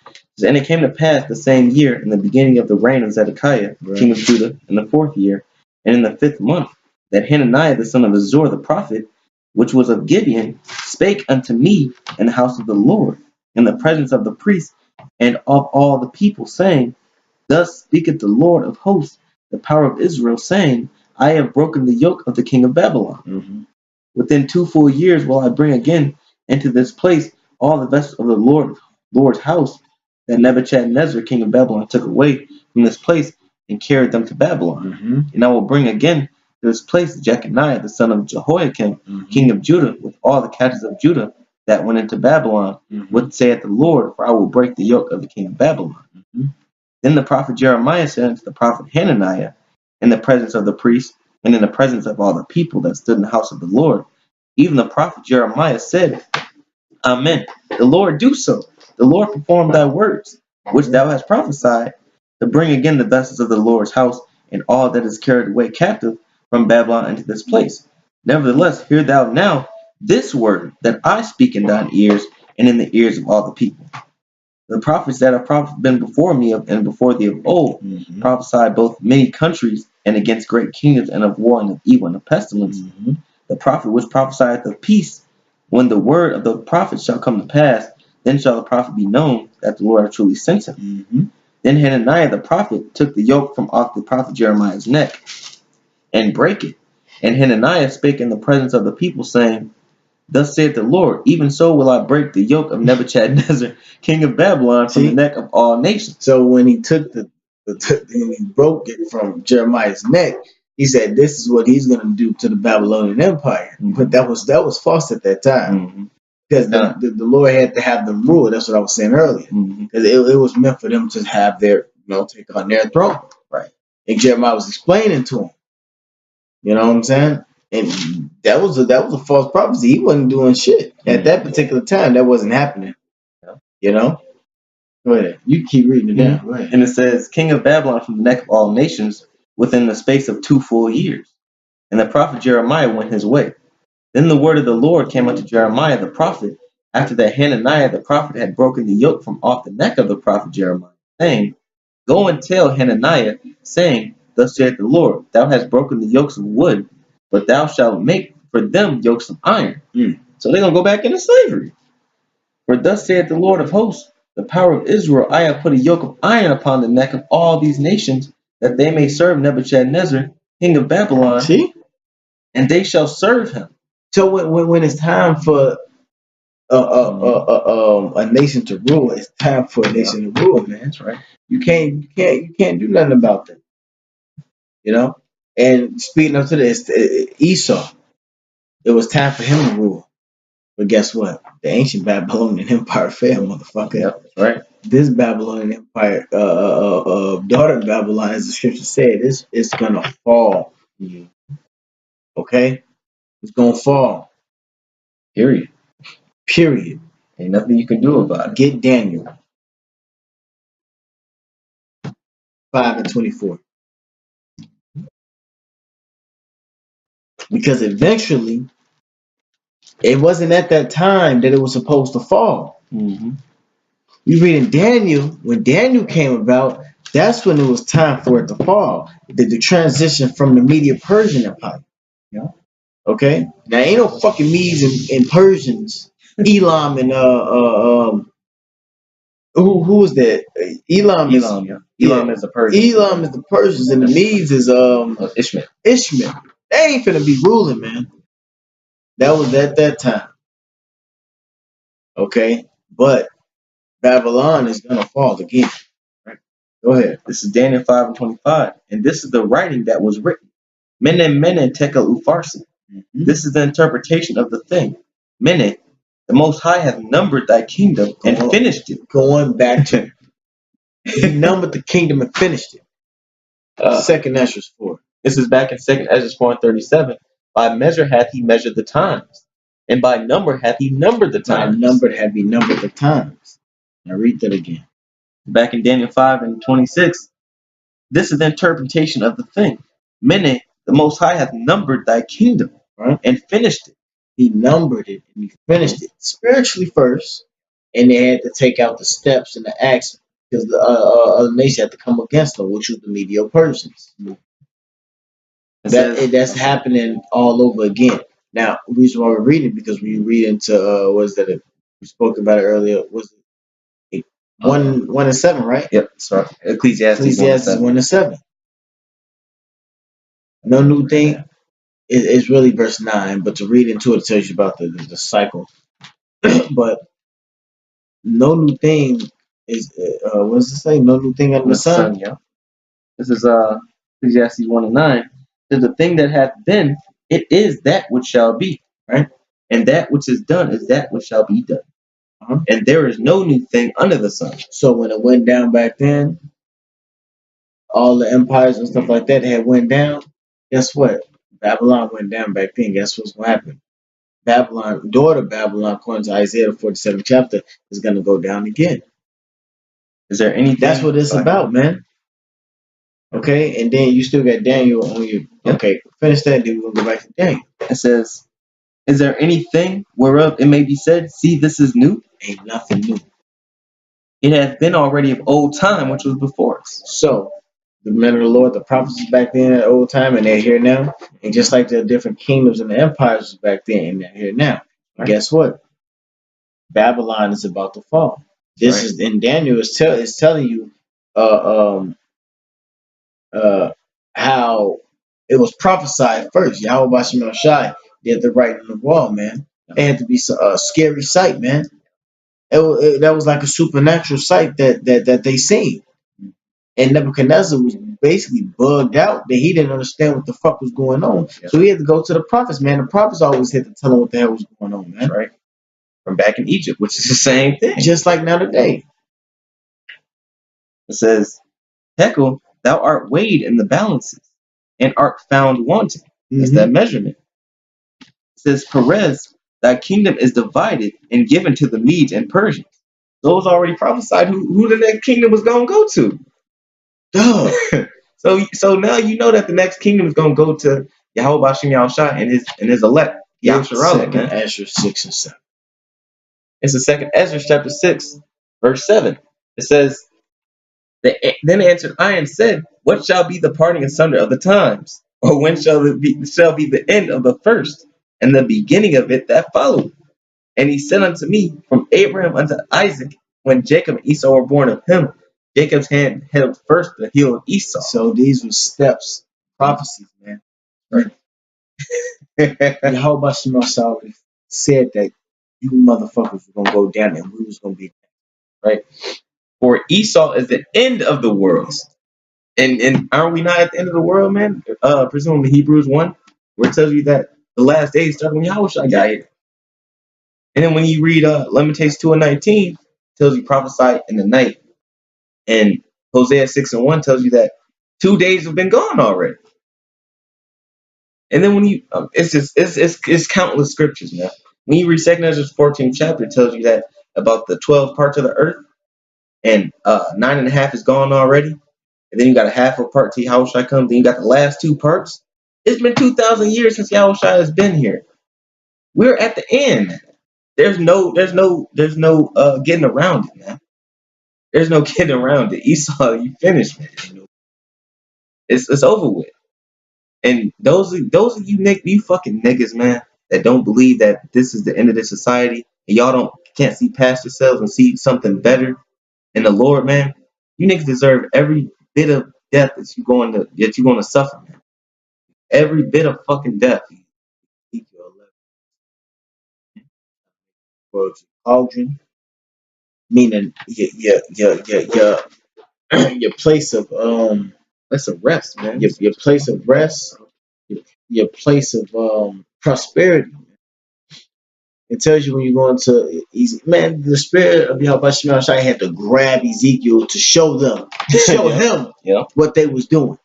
And it came to pass the same year, in the beginning of the reign of Zedekiah, king of Judah, in the 4th year, and in the 5th month, that Hananiah the son of Azor the prophet, which was of Gibeon, spake unto me in the house of the Lord, in the presence of the priests and of all the people, saying, Thus speaketh the Lord of hosts, the power of Israel, saying, I have broken the yoke of the king of Babylon. Within 2 full years will I bring again into this place all the vessels of the Lord's house that Nebuchadnezzar, king of Babylon, took away from this place and carried them to Babylon. And I will bring again to this place Jeconiah, the son of Jehoiakim, king of Judah, with all the captives of Judah that went into Babylon. What saith the Lord? For I will break the yoke of the king of Babylon. Then the prophet Jeremiah said unto the prophet Hananiah, in the presence of the priests, and in the presence of all the people that stood in the house of the Lord, even the prophet Jeremiah said, Amen. The Lord do so. The Lord perform thy words, which thou hast prophesied, to bring again the vessels of the Lord's house, and all that is carried away captive from Babylon into this place. Nevertheless, hear thou now this word that I speak in thine ears, and in the ears of all the people. The prophets that have been before me and before thee of old prophesied both many countries and against great kingdoms, and of war and of evil and of pestilence. The prophet which prophesieth of peace, when the word of the prophet shall come to pass, then shall the prophet be known that the Lord hath truly sent him. Then Hananiah the prophet took the yoke from off the prophet Jeremiah's neck and brake it. And Hananiah spake in the presence of the people, saying, Thus saith the Lord, even so will I break the yoke of Nebuchadnezzar, king of Babylon, from the neck of all nations. So when he took when he broke it from Jeremiah's neck, he said, "This is what he's going to do to the Babylonian Empire." But that was false at that time, because the Lord had to have them rule. That's what I was saying earlier, because it was meant for them to have their take on their throne, right? And Jeremiah was explaining to him, you know what I'm saying? And that was a false prophecy. He wasn't doing shit at that particular time. That wasn't happening. You know. Go ahead. You keep reading it down. Go ahead. And it says, King of Babylon from the neck of all nations, within the space of 2 full years. And the prophet Jeremiah went his way. Then the word of the Lord came unto Jeremiah the prophet, after that Hananiah the prophet had broken the yoke from off the neck of the prophet Jeremiah, saying, Go and tell Hananiah, saying, Thus saith the Lord, Thou hast broken the yokes of wood, but thou shalt make for them yokes of iron. So they're going to go back into slavery. For thus saith the Lord of hosts, the power of Israel, I have put a yoke of iron upon the neck of all these nations, that they may serve Nebuchadnezzar, king of Babylon. See? And they shall serve him. So when it's time for a nation to rule, it's time for a nation to rule, man. That's right. You can't do nothing about that. You know? And speaking up to this, Esau, it was time for him to rule. But guess what? The ancient Babylonian Empire fell, motherfucker. Yep, that's right. This Babylonian Empire, daughter of Babylon, as the scripture said, it's gonna fall. Okay? It's gonna fall. Period. Ain't nothing you can do about it. Get Daniel 5:24. Because eventually, it wasn't at that time that it was supposed to fall. We read in Daniel, when Daniel came about, that's when it was time for it to fall. The transition from the Media-Persian Empire. Yeah. Okay? Now, ain't no fucking Medes and Persians. Elam and who was that? Elam is the Persians. Elam is the Persians, and the Medes is Ishmael. They ain't finna be ruling, man. That was at that time. Okay? But Babylon is gonna fall again. Right? Go ahead. This is Daniel 5:25. And this is the writing that was written. Mene, mene, tekel upharsin. This is the interpretation of the thing. Mene, the Most High hath numbered thy kingdom and finished it. Going back to he numbered the kingdom and finished it. Second Ezra 4. This is back in 2 Ezra 4:37. By measure hath he measured the times, and by number hath he numbered the times. By number hath he numbered the times. Now read that again. Back in Daniel 5:26. This is the interpretation of the thing. Mene, the Most High hath numbered thy kingdom, right, and finished it. He numbered it and he finished it spiritually first, and they had to take out the steps and the acts because the other nation had to come against them, which was the Medo-Persians. That's happening all over again. Now, the reason why we're reading because when you read into we spoke about it earlier, was it 1:7, right? Yep, sorry. Ecclesiastes 1:7. No new thing. It's really verse 9, but to read into it tells you about the cycle. But no new thing is what does it say? No new thing under the sun. Yeah. This is Ecclesiastes 1:9. There's the thing that hath been, it is that which shall be, right? And that which is done is that which shall be done. And there is no new thing under the sun. So when it went down back then, all the empires and stuff like that had went down. Guess what? Babylon went down back then. Guess what's gonna happen? Babylon, daughter Babylon, according to Isaiah the 47th chapter, is gonna go down again. Is there anything? That's what it's about, man. Okay, and then you still got Daniel on your. Okay, finish that. Then we're gonna go back to Daniel. It says, "Is there anything whereof it may be said, see, this is new? Ain't nothing new. It hath been already of old time, which was before us." So the men of the Lord, the prophets back then at old time, and they're here now. And just like the different kingdoms and the empires back then, and they're here now. And guess what? Babylon is about to fall. This is in Daniel is telling you uh, um, how it was prophesied first. Yahweh Bashim Shai did the writing on the wall, man. It had to be a scary sight, man. That was like a supernatural sight that they seen. And Nebuchadnezzar was basically bugged out that he didn't understand what the fuck was going on. Yeah. So he had to go to the prophets, man. The prophets always had to tell him what the hell was going on, man. Right. From back in Egypt, which is the same thing. Just like now today. It says, Heckle, thou art weighed in the balances, and art found wanting. That's that measurement. It says, Perez, thy kingdom is divided and given to the Medes and Persians. Those already prophesied who the next kingdom was going to go to. Duh. So now you know that the next kingdom is going to go to Yahweh Bashim Yahushua and his elect. Second Ezra 6 and 7. It's the second Ezra chapter 6, verse 7. It says, Then answered I and said, What shall be the parting asunder of the times? Or when shall be the end of the first, and the beginning of it that followed? And he said unto me, From Abraham unto Isaac, when Jacob and Esau were born of him, Jacob's hand held first the heel of Esau. So these were steps, prophecies, man. Right. Yahweh Bashim said that you motherfuckers were gonna go down and we was gonna be right. For Esau is the end of the world. And aren't we not at the end of the world, man? Presumably Hebrews 1, where it tells you that the last days start when Yahushua got here. And then when you read Lamentations 2 and 19, it tells you prophesy in the night. And Hosea 6 and 1 tells you that 2 days have been gone already. And then when you, it's countless scriptures, man. When you read 2 Ezra 14th chapter, it tells you that about the 12 parts of the earth, and 9.5 is gone already. And then you got a half of part till Yahushua comes. Then you got the last 2 parts. It's been 2,000 years since Yahushua has been here. We're at the end. There's no getting around it, man. There's no getting around it. Esau, you finished, man. It's over with. And those of you fucking niggas, man, that don't believe that this is the end of this society, and y'all can't see past yourselves and see something better in the Lord, man. You niggas deserve every bit of death that you're going to suffer, man. Every bit of fucking death. Cauldron, meaning your place of rest, man. Your place of rest, your place of prosperity. It tells you when you're going to easy. Man, the spirit of Yahweh Shai had to grab Ezekiel to show them, to show him what they was doing.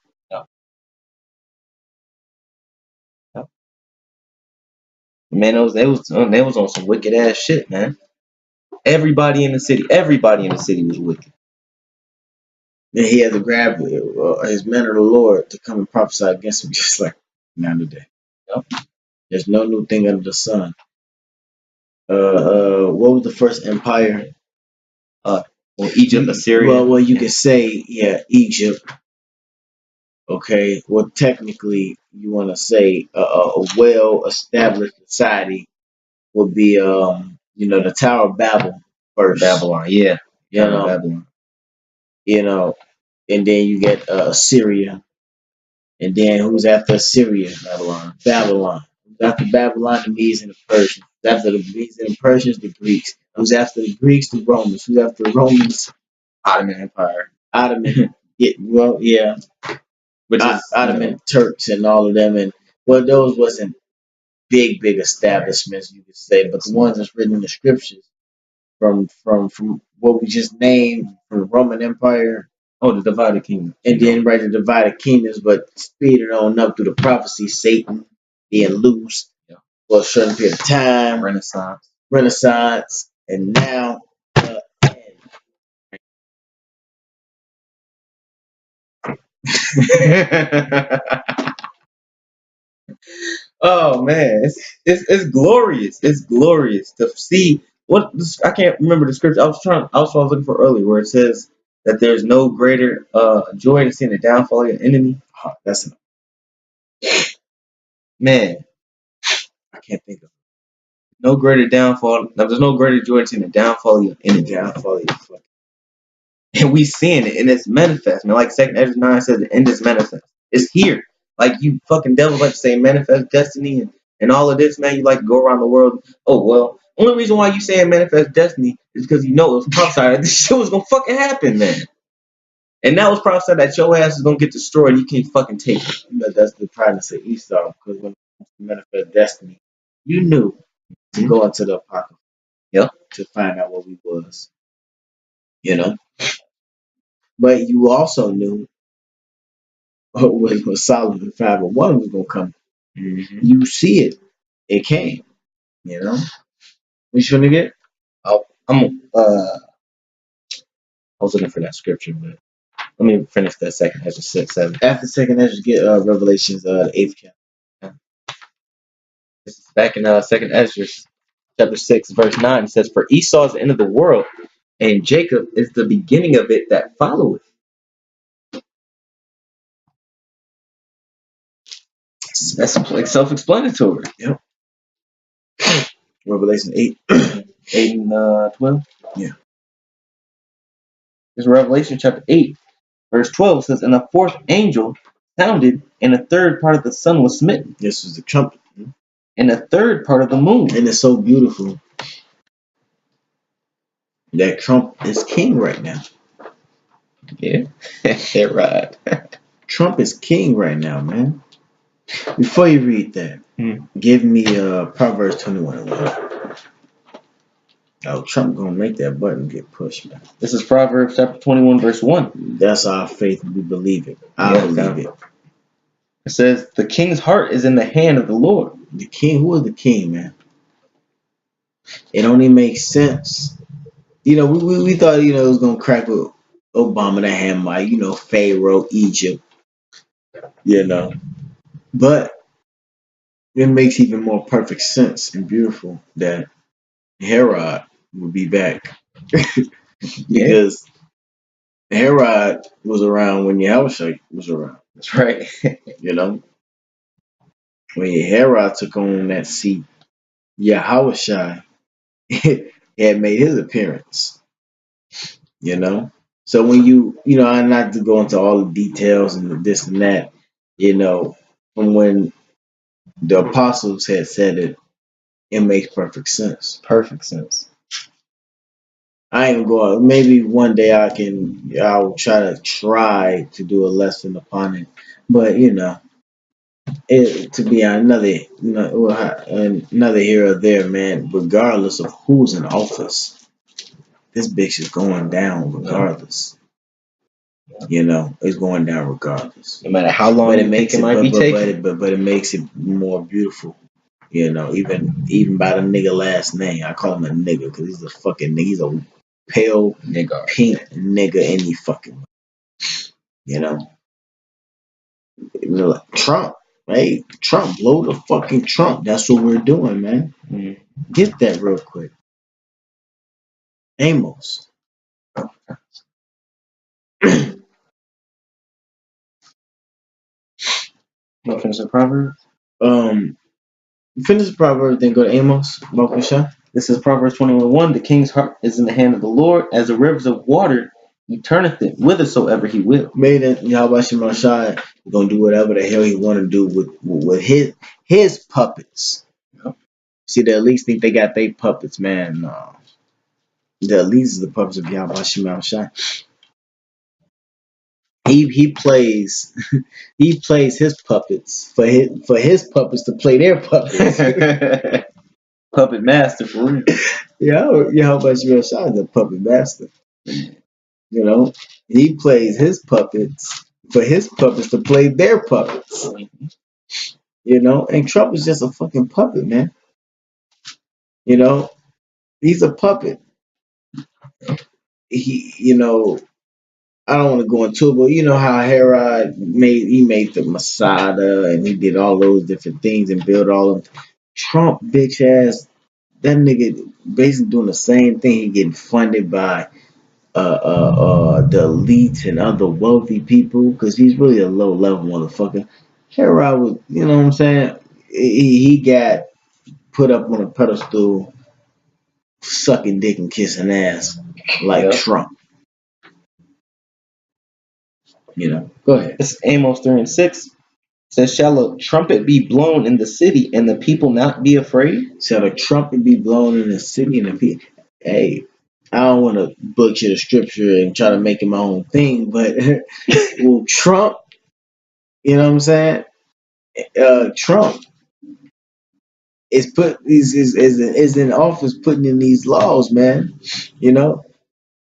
Man, they was on some wicked ass shit, man. Everybody in the city was wicked. And he had to grab his men of the Lord to come and prophesy against him, just like now today. There's no new thing under the sun. What was the first empire? Egypt, Assyria. Well, you could say, Egypt. Okay, well, technically, you want to say a well-established society would be, the Tower of Babel first. Babylon, yeah. Babylon. And then you get Assyria. And then who's after Assyria? Babylon. Who's after Babylon? The Medes and the Persians. Who's after the Medes and the Persians? The Greeks. Who's after the Greeks? The Romans. Who's after the Romans? Ottoman Empire. Ottoman. Which is Ottoman Turks and all of them. And those wasn't big establishments, you could say, but the ones that's written in the scriptures from what we just named, from the Roman Empire Oh, the divided kingdom. And then right the divided kingdoms, but speeding on up through the prophecy, Satan being loose for a certain period of time, Renaissance, and now the end. Oh man, it's glorious. It's glorious to see what I can't remember the scripture. I was looking for earlier where it says that there's no greater joy than seeing the downfall of your enemy. oh, that's Man, I can't think of no greater downfall. No, there's no greater joy than seeing the downfall of your the enemy. downfall of your fucking. And we seeing it and it's manifest. Man, like Second Ezra 9 says, the end is manifest. It's here. Like you fucking devils like to say manifest destiny and all of this, man. You like to go around the world. Oh well. Only reason why you saying manifest destiny is because you know it was prophesied that this shit was gonna fucking happen, man. And that was prophesied that your ass is gonna get destroyed and you can't fucking take it. But that's the proudness of Esau, because when it comes to manifest destiny, you knew to go into the apocrypha, Yep. to find out what we was, you know. But you also knew what Solomon 501 was gonna come. Mm-hmm. You see it, it came, you know. We shouldn't get. I was looking for that scripture, but let me finish that second Ezra 6, 7. After second Ezra get Revelations, the 8th chapter. This is back in Second Ezra chapter 6, verse 9. It says, "For Esau is the end of the world, and Jacob is the beginning of it that followeth." That's like self-explanatory. Yep. Revelation 8. 8 and 12. Yeah. This is Revelation chapter 8, verse 12. It says, "And the fourth angel sounded, and a third part of the sun was smitten, This was the trumpet. and a third part of the moon." And it's so beautiful that Trump is king right now. Yeah, they're right. Trump is king right now, man. Before you read that, give me Proverbs 21:11. Oh, Trump gonna make that button get pushed, man. This is Proverbs chapter 21, verse 1. That's our faith. We believe it. I believe it. It says, "The king's heart is in the hand of the Lord." The king, who is the king, man? It only makes sense. You know, we thought, you know, it was gonna crack with Obama, the Hamite, you know, Pharaoh, Egypt, you know. But it makes even more perfect sense and beautiful that Herod would be back. Because Herod was around when Yahushua was around. That's right. You know, when Herod took on that seat, Yahushua had made his appearance. You know, so when you know, I'm not to go into all the details and this and that. You know, from when the apostles had said it, it makes perfect sense. Perfect sense. I ain't gonna go. Maybe one day I'll try to do a lesson upon it. But you know, to be another here or there, man. Regardless of who's in office, this bitch is going down regardless. You know, it's going down regardless. No matter how long it makes it might be taking. But it makes it more beautiful. You know, even by the nigga last name, I call him a nigga because he's a fucking nigga. He's a pale nigga, pink nigga any fucking. You know, like Trump, right? Trump, blow the fucking Trump. That's what we're doing, man. Get that real quick. Amos. Want to finish the proverb? Finish the proverb, then go to Amos. This is Proverbs 21:1. "The king's heart is in the hand of the Lord, as the rivers of water. He turneth it whithersoever he will." Made it Yahweh Shemashai gonna do whatever the hell he want to do with his puppets. Yep. See, the elites think they got their puppets, man. No. The elites are the puppets of Yahweh Shemashai. He plays he plays his puppets for his puppets to play their puppets. Puppet master for real. Yeah, Yahweh Shemashai is the puppet master. You know, he plays his puppets for his puppets to play their puppets. You know, and Trump is just a fucking puppet, man. You know, he's a puppet. You know, I don't want to go into it, but you know how Herod made the Masada and he did all those different things and built all of Trump bitch ass. That nigga basically doing the same thing. He getting funded by the elites and other wealthy people because he's really a low level motherfucker. Herod was, you know what I'm saying? He got put up on a pedestal, sucking dick and kissing ass like Yeah. Trump. You know, go ahead. This is Amos 3:6 says, "Shall a trumpet be blown in the city, and the people not be afraid?" Shall a trumpet be blown in the city and the people? Hey, I don't want to butcher the scripture and try to make it my own thing, but well, Trump, you know what I'm saying? Trump is in office putting in these laws, man. You know,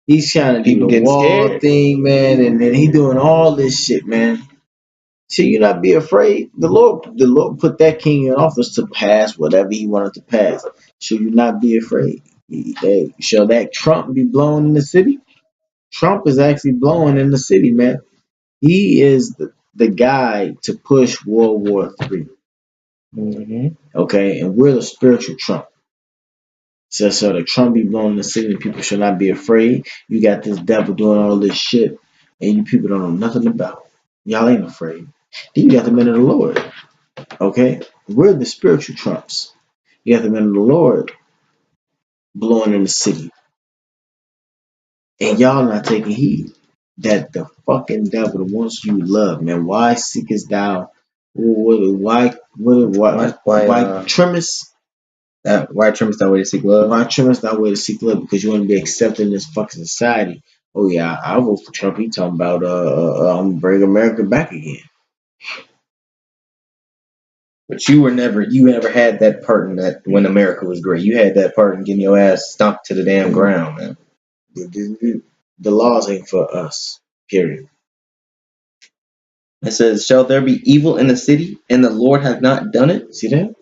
he's trying to do People the getting wall scared. thing, man, and then he doing all this shit, man. Should you not be afraid? The Lord put that king in office to pass whatever he wanted to pass. Should you not be afraid? Hey, shall that Trump be blown in the city? Trump is actually blowing in the city, man. He is the guy to push World War III. Hmm. Okay, and we're the spiritual Trump. So the Trump be blown in the city and people should not be afraid. You got this devil doing all this shit and you people don't know nothing about. Y'all ain't afraid. Then you got the men of the Lord. Okay? We're the spiritual Trumps. You got the men of the Lord blowing in the city. And y'all not taking heed that the fucking devil wants you love, man. Why seekest thou? Why trimmest? Why trimmest thou way to seek love? Why trimmest thy way to seek love? Because you want to be accepted in this fucking society. Oh yeah, I vote for Trump. He talking about I'm gonna bring America back again. But you never had that part in that when America was great. You had that part in getting your ass stomped to the damn ground, man. The laws ain't for us. Period. It says, "Shall there be evil in the city, and the Lord hath not done it?" See that?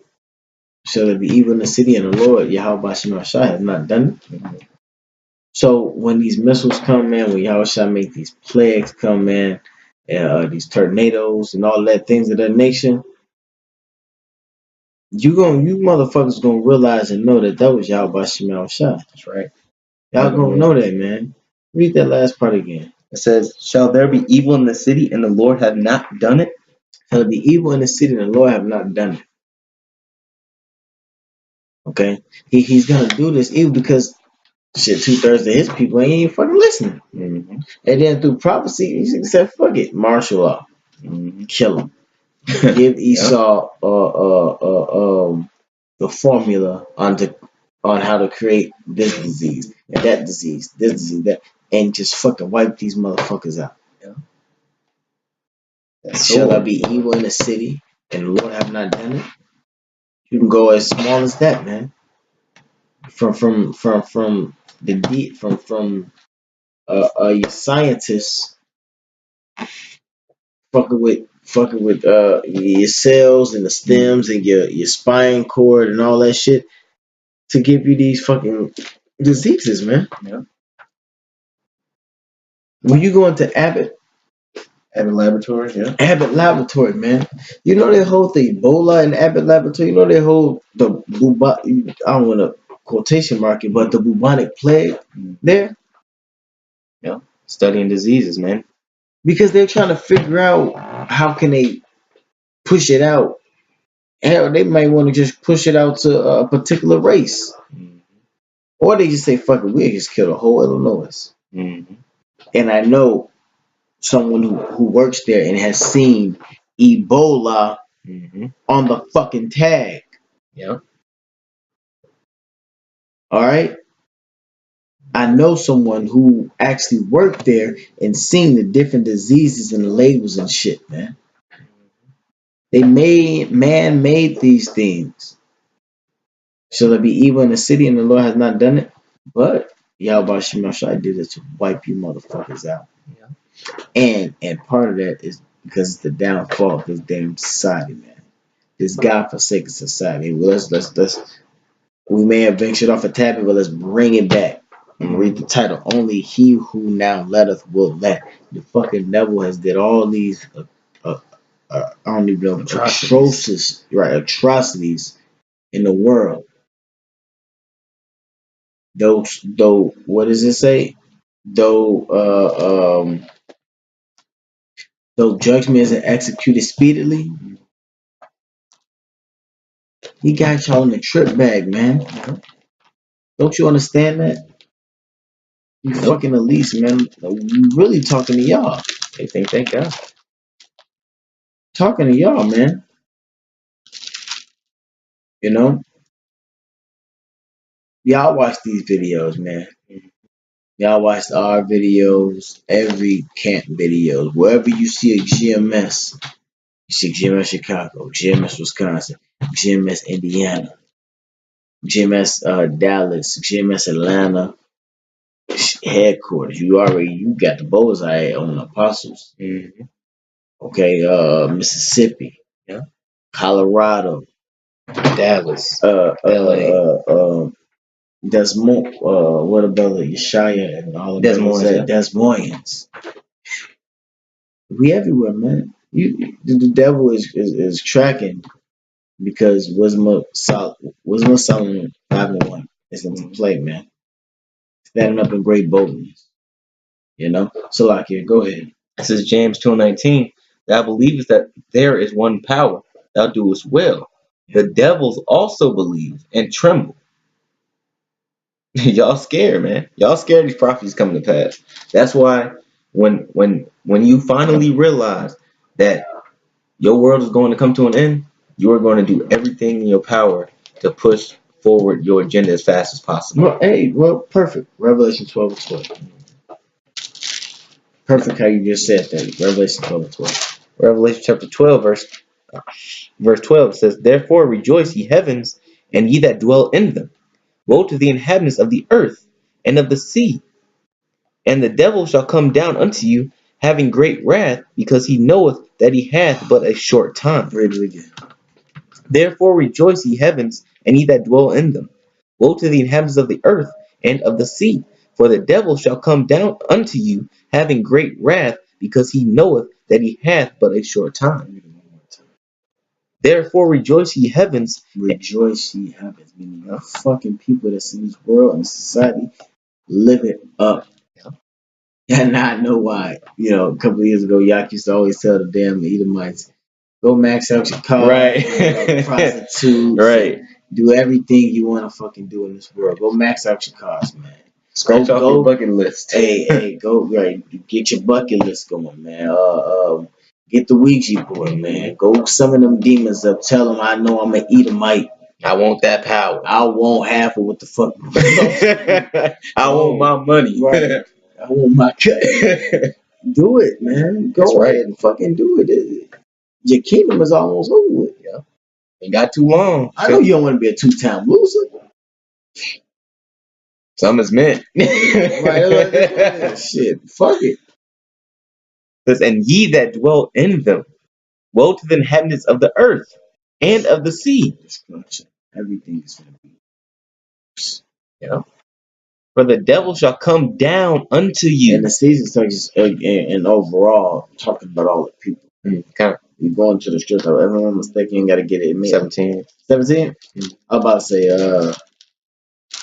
Shall there be evil in the city and the Lord Yahweh Shemashah have not done it? So when these missiles come, man, when Yahweh make these plagues come, man, these tornadoes and all that things of that nation, you motherfuckers gonna realize and know that was Yahweh Shemashah. That's right. Y'all gonna know that, man. Read that last part again. It says, "Shall there be evil in the city, and the Lord have not done it?" Shall there be evil in the city and the Lord have not done it? Okay, he's gonna do this evil because shit, 2/3 of his people ain't even fucking listening. Mm-hmm. And then through prophecy, he said, "Fuck it, martial law, kill him, give Esau the formula on how to create this disease and that disease, this disease, that, and just fucking wipe these motherfuckers out." Shall there be evil in the city and the Lord have not done it? You can go as small as that, man. From the deep from your scientists fucking with your cells and the stems and your spine cord and all that shit to give you these fucking diseases, man. Yeah. When you go into Abbott Laboratory, yeah. Abbott Laboratory, man, you know they hold the Ebola in Abbott Laboratory. You know they hold I don't want to quotation mark it, but the bubonic plague there. Yeah. Studying diseases, man. Because they're trying to figure out how can they push it out. Hell, they might want to just push it out to a particular race. Or they just say, fuck it, we just kill the whole Illinois. Mm-hmm. And I know someone who works there and has seen Ebola on the fucking tag. Yeah. All right? I know someone who actually worked there and seen the different diseases and the labels and shit, man. Man made these things. Shall there be evil in the city and the Lord has not done it? But Yahweh Shemashai did it to wipe you motherfuckers out. Yeah. And part of that is because it's the downfall of this damn society, man. This godforsaken society. Well, let's we may have ventured off a topic, but let's bring it back. And read the title. Only he who now letteth will let. The fucking devil has did all these I don't even know atrocities in the world. Though what does it say? Though though judgment isn't executed speedily, he got y'all in the trip bag, man. Don't you understand that? You fucking elites, man. We really talking to y'all. They think they got. Talking to y'all, man. You know, y'all watch these videos, man. Y'all watch our videos, every camp videos. Wherever you see a GMS, you see GMS Chicago, GMS Wisconsin, GMS Indiana, GMS Dallas, GMS Atlanta headquarters. You got the bullseye on Apostles. Mm-hmm. Okay, Mississippi, Yeah. Colorado, Dallas, LA, Des Moines, what about Yeshaya and all of Des them? Moines, yeah. Des Moines. We everywhere, man. The devil is tracking because Wisdom of Solomon 5:1 is into play, man. Standing up in great boldness, you know. So, like, here, go ahead. It says James 2:19. Thou believest that there is one power. Thou doest well. The devils also believe and tremble. Y'all scared, man. Y'all scared these prophecies coming to pass. That's why when you finally realize that your world is going to come to an end, you are going to do everything in your power to push forward your agenda as fast as possible. Well, perfect. Revelation 12:12. Perfect how you just said that. Revelation 12:12. Revelation chapter 12, verse 12 says, Therefore rejoice, ye heavens, and ye that dwell in them. Woe to the inhabitants of the earth and of the sea. And the devil shall come down unto you, having great wrath, because he knoweth that he hath but a short time. Read it again. Therefore rejoice, ye heavens, and ye that dwell in them. Woe to the inhabitants of the earth and of the sea, for the devil shall come down unto you, having great wrath, because he knoweth that he hath but a short time. Therefore rejoice, ye heavens. Rejoice, ye heavens. Meaning the fucking people that's in this world and society live it up. And I know why. You know, a couple of years ago, Yak used to always tell the damn Edomites, go max out your car, Right. prostitutes, Right. do everything you want to fucking do in this world. Go max out your cars, man. Scratch off your bucket list. Hey, go right. Get your bucket list going, man. Get the Ouija board, man. Go summon them demons up. Tell them I know I'm an Edomite. I want that power. I want half of what the fuck. I want my money. Right. I want my cut. Do it, man. Go ahead and fucking do it. Your kingdom is almost over with. Yeah. Ain't got too long. I know you don't want to be a two-time loser. Some is meant. Right. Shit. Fuck it. And ye that dwell in them, woe to the inhabitants of the earth and of the sea. Destruction. Everything is going to be. Yeah. For the devil shall come down unto you. And the season starts, and overall, talking about all the people. Okay. You going to the strip club. Everyone mistaken, you got to get it. 17. 17? I'm about to say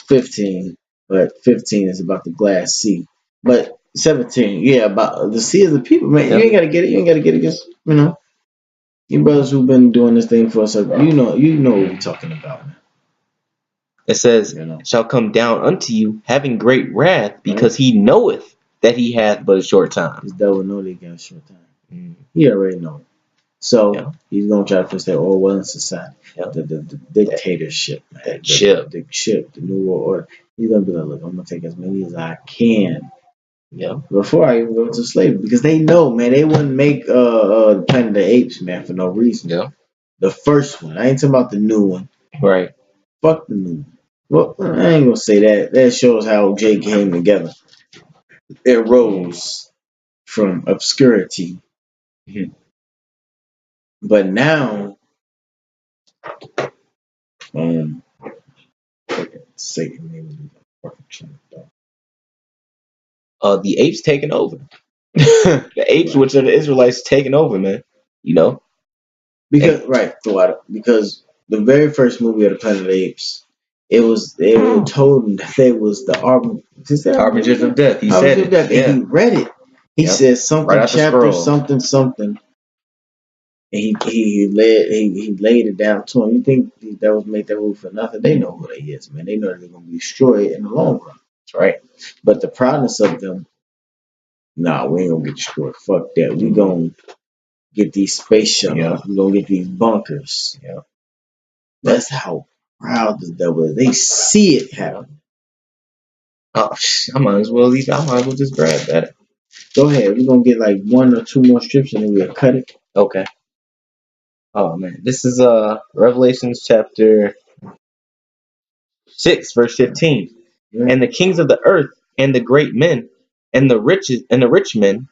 15, but 15 is about the glass sea. But 17, yeah, about the sea of the people, man. You ain't got to get it. You ain't got to get it because, you know, you brothers who've been doing this thing for us, you know what we're talking about, man. It says, shall come down unto you, having great wrath, because he knoweth that he hath but a short time. This devil know they got a short time. He already know it. So he's gonna try to push that Orwell society, the dictatorship, man. The chip, the new world order. He's gonna be like, look, I'm gonna take as many as I can. Yeah. Before I even go to slavery, because they know, man, they wouldn't make Planet of the Apes, man, for no reason. Yeah. The first one, I ain't talking about the new one. Right. Fuck the new one. Well, I ain't gonna say that. That shows how Jake came together. It rose from obscurity, Mhm. but now, um, Satan maybe fucking trying to The apes taking over. The apes, right. which are the Israelites, taking over, man. You know, and Because right, throughout because the very first movie of the Planet of the Apes, it was they were told him that they was the arbiter. Is that harbingers of death. He said Harbinger of it. Death, and Yeah. he read it. He Yep. said Right something out the chapter scroll. something something, and he laid it down to him. You think that was make that move for nothing? They know who they is, man. They know they're gonna be destroyed in the long run. That's right. But the proudness of them, nah, we ain't gonna get destroyed. Fuck that. We gonna get these space Yeah. shuttles. We gonna get these bunkers. Yeah. That's how proud the devil is. They see it Yeah. happen. Oh, I might as well leave. I might as well just grab that. Go ahead. We're gonna get like one or two more strips and then we'll cut it. Okay. Oh man, this is Revelations chapter 6, verse 15. Right? And the kings of the earth, and the great men, and the rich men,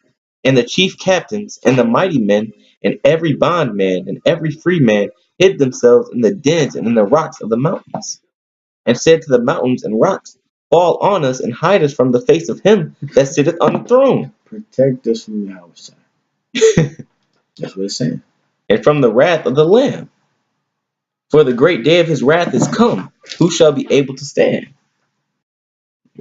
and the chief captains, and the mighty men, and every bondman, and every free man, hid themselves in the dens and in the rocks of the mountains, and said to the mountains and rocks, fall on us and hide us from the face of him that sitteth on the throne, Protect us from the outside. That's what it's saying. and from the wrath of the Lamb. For the great day of his wrath is come. Who shall be able to stand?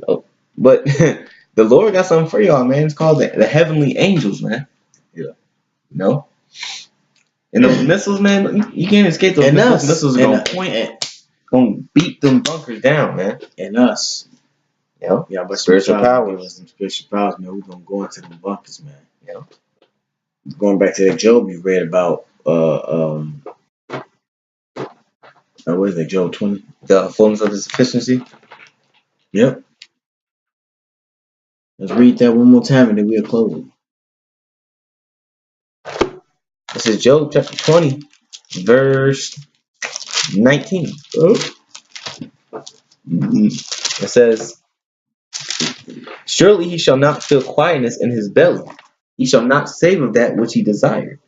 Oh, but the Lord got something for y'all, man. It's called the heavenly angels, man. Yeah. You know? And those missiles, man, you can't escape those And missiles. Those us. missiles are gonna point at, gonna beat them bunkers down, man. And us. You know? Yeah, but some Spiritual child gonna give us powers. some special powers, man. We're gonna go into them bunkers, man. You know? Going back to that Job you read about what is that, Job 20? The fullness of his sufficiency. Yep. Let's read that one more time and then we'll close it. This is Job chapter 20, verse 19. Oh. It says, surely he shall not feel quietness in his belly. He shall not save of that which he desired.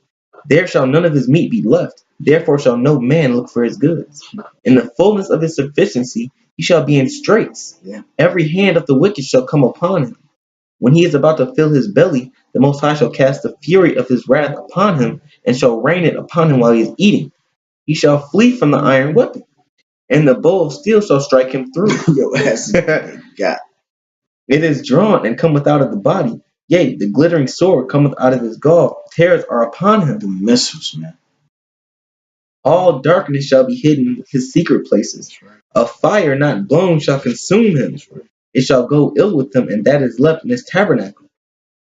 There shall none of his meat be left. Therefore shall no man look for his goods. In the fullness of his sufficiency he shall be in straits. Yeah. Every hand of the wicked shall come upon him. When he is about to fill his belly, the Most High shall cast the fury of his wrath upon him, and shall rain it upon him while he is eating. He shall flee from the iron weapon, and the bow of steel shall strike him through. Your ass is got It is drawn and cometh out of the body. Yea, the glittering sword cometh out of his gall. Terrors are upon him. the missiles, man. All darkness shall be hidden his secret places. That's right. A fire not blown shall consume him. That's right. It shall go ill with him, and that is left in his tabernacle.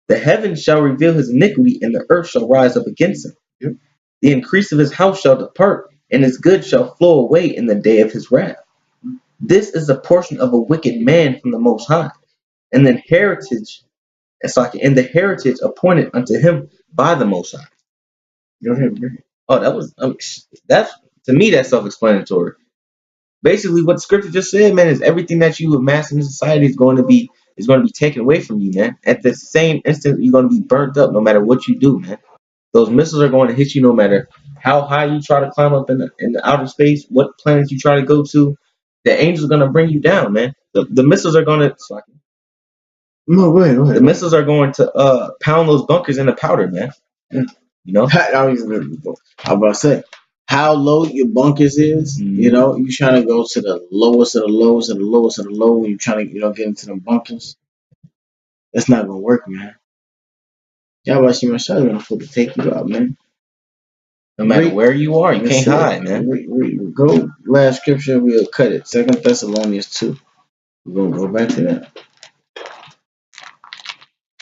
The heavens shall reveal his iniquity, and the earth shall rise up against him. Yep. The increase of his house shall depart, and his goods shall flow away in the day of his wrath. This is the portion of a wicked man from the Most High, and the heritage, and the heritage appointed unto him by the Most High. Go ahead, bro. Oh, that was that's to me that's self-explanatory. Basically, what the scripture just said, man, is everything that you amass in society is going to be taken away from you, man. At the same instant, you're going to be burnt up no matter what you do, man. Those missiles are going to hit you no matter how high you try to climb up in the outer space, what planets you try to go to. The angels are going to bring you down, man. The missiles are going to No, go ahead, go the ahead. missiles are going to pound those bunkers into powder, man. Yeah. You know. I was about to say how low your bunkers is. You know, you're trying to go to the lowest of the lows and the lowest of the low when you're trying to, get into them bunkers. That's not gonna work, man. Y'all about to see my shot gonna fucking take you out, man. No matter Read, where you are, you that's can't it. hide, man. Go last scripture, we'll cut it. 2 Thessalonians 2. We're gonna go back to that.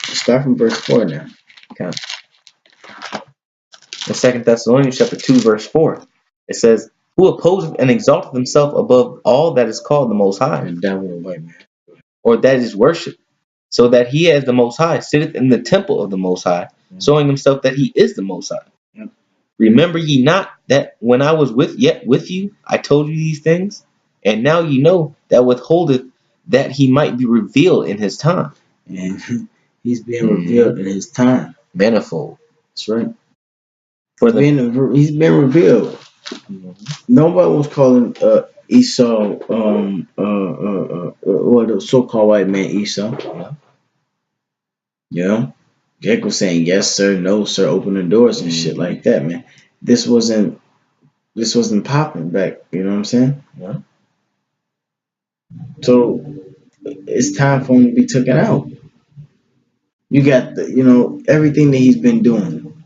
Start from verse 4 now. Okay. In 2 Thessalonians chapter 2, verse 4, it says, who opposeth and exalteth himself above all that is called the Most High, And down with a white man. or that is worshipped, so that he as the Most High sitteth in the temple of the Most High, showing himself that he is the Most High. Yep. Remember ye not that when I was yet with you, I told you these things? And now you know that withholdeth that he might be revealed in his time. And he's being revealed in his time. Manifold. That's right. For the He's been revealed. Nobody was calling Esau or the so-called white man Esau. Yeah. You know, Jack was saying yes sir, no sir, open the doors and shit like that, man. This wasn't popping back. You know what I'm saying? Yeah. So it's time for him to be taken out. You got everything that he's been doing,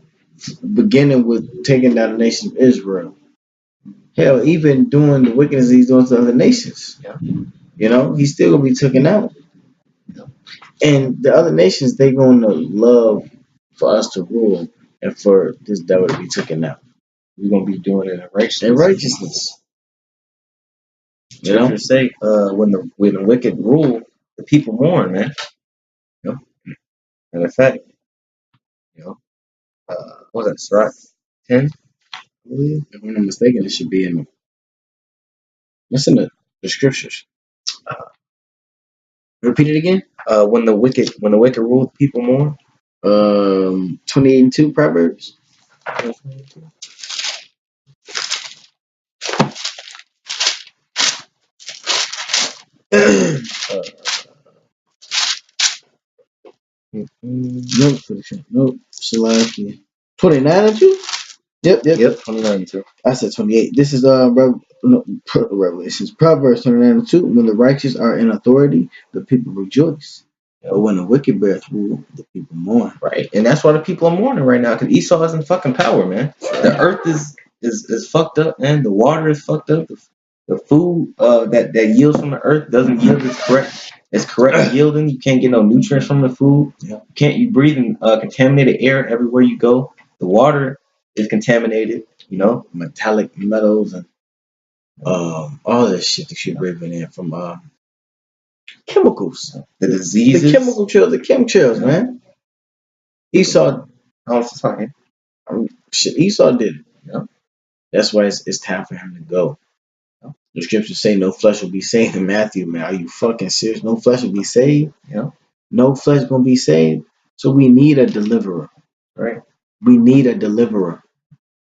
beginning with taking down the nation of Israel. Hell, even doing the wickedness he's doing to other nations. Yeah. He's still gonna be taken out. Yeah. And the other nations, they gonna love for us to rule and for this devil to be taken out. We're gonna be doing it in righteousness. In righteousness. Scriptures say, when the wicked rule, the people mourn, man. And in fact, what was that? Sirach 10? If I'm not mistaken, it should be in what's in the scriptures. Repeat it again. When the wicked rule, the people mourn. 28:2 Proverbs. Nope, nope. Salaki. 29 and 2? Yep. 29 and 2. I said 28. This is Revelations. Proverbs 29 and 2. When the righteous are in authority, the people rejoice. But when the wicked beareth rule, the people mourn. Right. And that's why the people are mourning right now, because Esau isn't fucking power, man. The earth is fucked up, man. The water is fucked up. The food that yields from the earth doesn't yield its correct yielding. You can't get no nutrients from the food. Yeah. You breathe in contaminated air everywhere you go. The water is contaminated, metallic metals and all this shit that you're breathing in from chemicals. The diseases. The chemtrails, man. Esau. Esau did it. Yeah. That's why it's time for him to go. Yeah. The scriptures say no flesh will be saved in Matthew, man. Are you fucking serious? No flesh will be saved? Yeah. No flesh gonna be saved? So we need a deliverer. Right. We need a deliverer.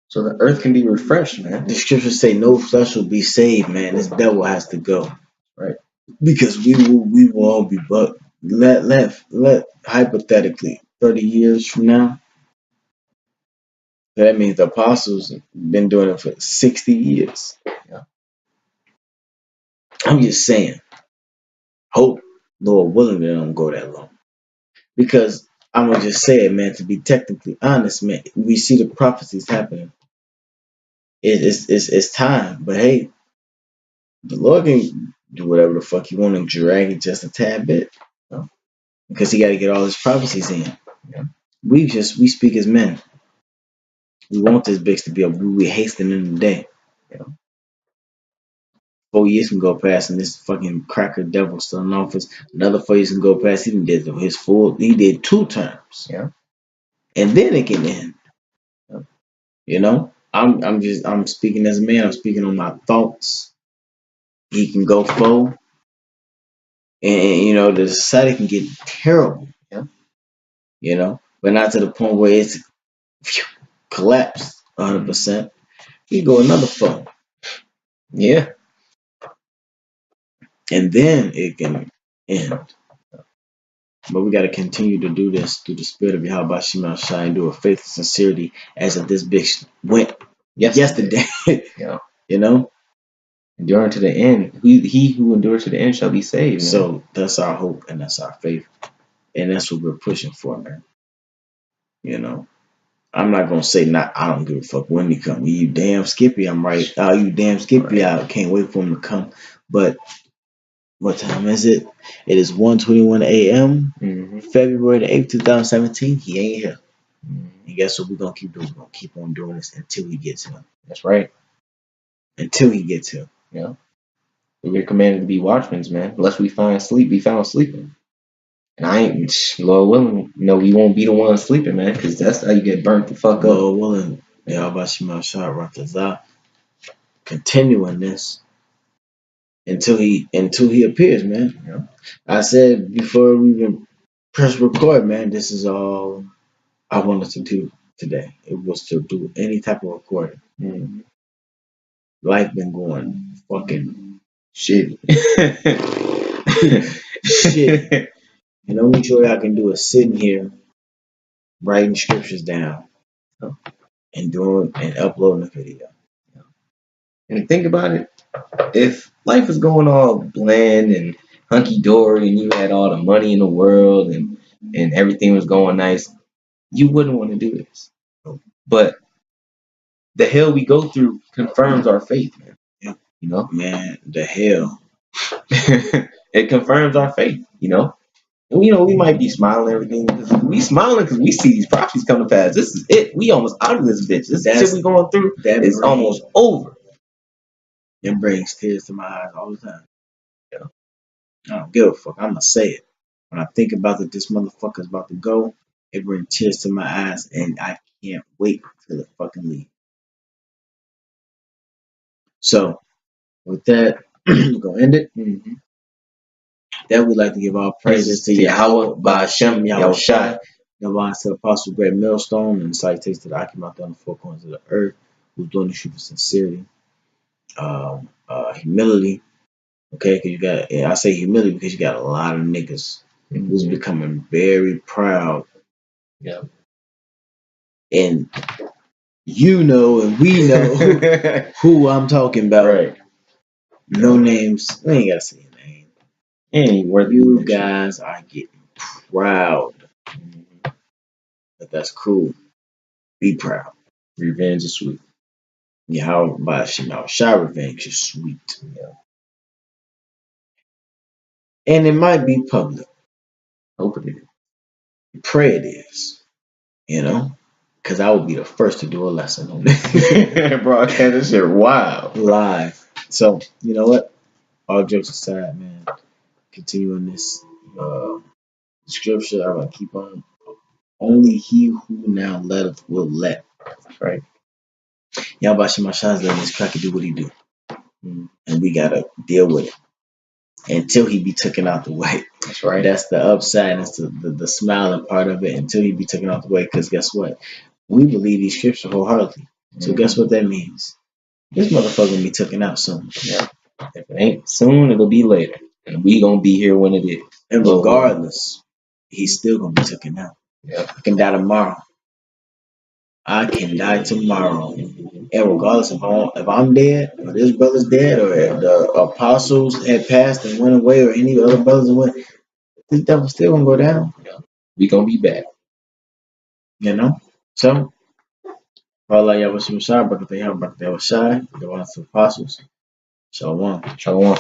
So the earth can be refreshed, man. The scriptures say no flesh will be saved, man. This devil has to go. Right. Because we will all be but let hypothetically 30 years from now. That means the apostles have been doing it for 60 years. Yeah. I'm just saying. Hope, Lord willing, they don't go that long. Because I'm going to just say it, man, to be technically honest, man, we see the prophecies happening. It's time. But hey, the Lord can do whatever the fuck he want and drag it just a tad bit. Because he got to get all his prophecies in. Yeah. We speak as men. We want this bitch to be we hastening the day. Yeah. 4 years can go past and this fucking cracker devil still in office. Another 4 years can go past. He did 2 terms. Yeah. And then it can end. Yeah. I'm speaking as a man. I'm speaking on my thoughts. He can go full. And the society can get terrible. Yeah. But not to the point where it's collapsed 100%. You go another foe. Yeah. And then it can end. But we got to continue to do this through the spirit of Yahweh Shema Shai and do it with faith and sincerity as if this bitch went yesterday. Yeah. Enduring to the end. He who endures to the end shall be saved. Man. So that's our hope and that's our faith. And that's what we're pushing for, man. I'm not gonna say I don't give a fuck when he come. You damn Skippy, I'm right. Oh, you damn Skippy, I can't wait for him to come. But what time is it? It is 1:21 a.m. February the 8th, 2017. He ain't here. And guess what we're gonna keep doing? We're gonna keep on doing this until he gets here. That's right. Until he gets here. Yeah. We're commanded to be watchmen, man. Unless we found sleeping. And I ain't, Lord willing, we won't be the ones sleeping, man, because that's how you get burnt the fuck up. Lord willing, Yahweh Shema Shah Ratazah. Continuing this. until he appears, man. You know? I said before we even press record, man, this is all I wanted to do today. It was to do any type of recording. Life been going fucking shitty. Shit. And the only joy I can do is sitting here writing scriptures down and doing and uploading a video. And think about it, if life was going all bland and hunky dory and you had all the money in the world and everything was going nice, you wouldn't want to do this. But the hell we go through confirms our faith, man. Yeah. You know? Man, the hell. It confirms our faith, you know? And, you know, we might be smiling and everything. We smiling because we see these prophecies come to pass. This is it. We almost out of this bitch. This shit we going through is almost over. It brings tears to my eyes all the time. Yeah. I don't give a fuck. I'm gonna say it. When I think about that this motherfucker's about to go, it brings tears to my eyes, and I can't wait till it fucking leave. So, with that, we're gonna end it. That we'd like to give our praises to Yahweh, Ba'ashem, Yahushai, Divine to Apostle Great Millstone, and salutations to the Akimat on the four corners of the earth, who's doing this shit for sincerity, humility. Okay, because you got, I say humility because you got a lot of niggas who's becoming very proud. Yeah. And you know, and we know who I'm talking about. Right. No names. We ain't gotta say a name. Anywhere You guys are getting proud. But that's cool. Be proud. Revenge is sweet. Yeah, how about shy revenge is sweet. Yeah. And it might be public. Hope it is. Pray it is. You know? Because I will be the first to do a lesson on this. Broadcast this shit wild. Live. So, you know what? All jokes aside, man. Continuing this scripture, I'm going to keep on. Only he who now letteth will let. Right. Yabashimashai's letting this cracker do what he do. And we got to deal with it until he be taken out the way. That's right. That's the upside. That's the smiling part of it until he be taken out the way. Because guess what? We believe these scriptures wholeheartedly. So guess what that means? This motherfucker gonna be taken out soon. Yeah. If it ain't soon, it'll be later. And we gonna be here when it is. And regardless, he's still gonna be taken out. Yeah. I can die tomorrow. I can die tomorrow. And regardless if I'm dead, or this brother's dead, or if the apostles had passed and went away, or any other brothers went, this devil's still gonna go down. Yeah. We gonna be back. You know? So, Allah Yahweh Shai, Barakatah Yahweh Barakatah Yahweh Shai, the ones of apostles. Shalom. Shalom.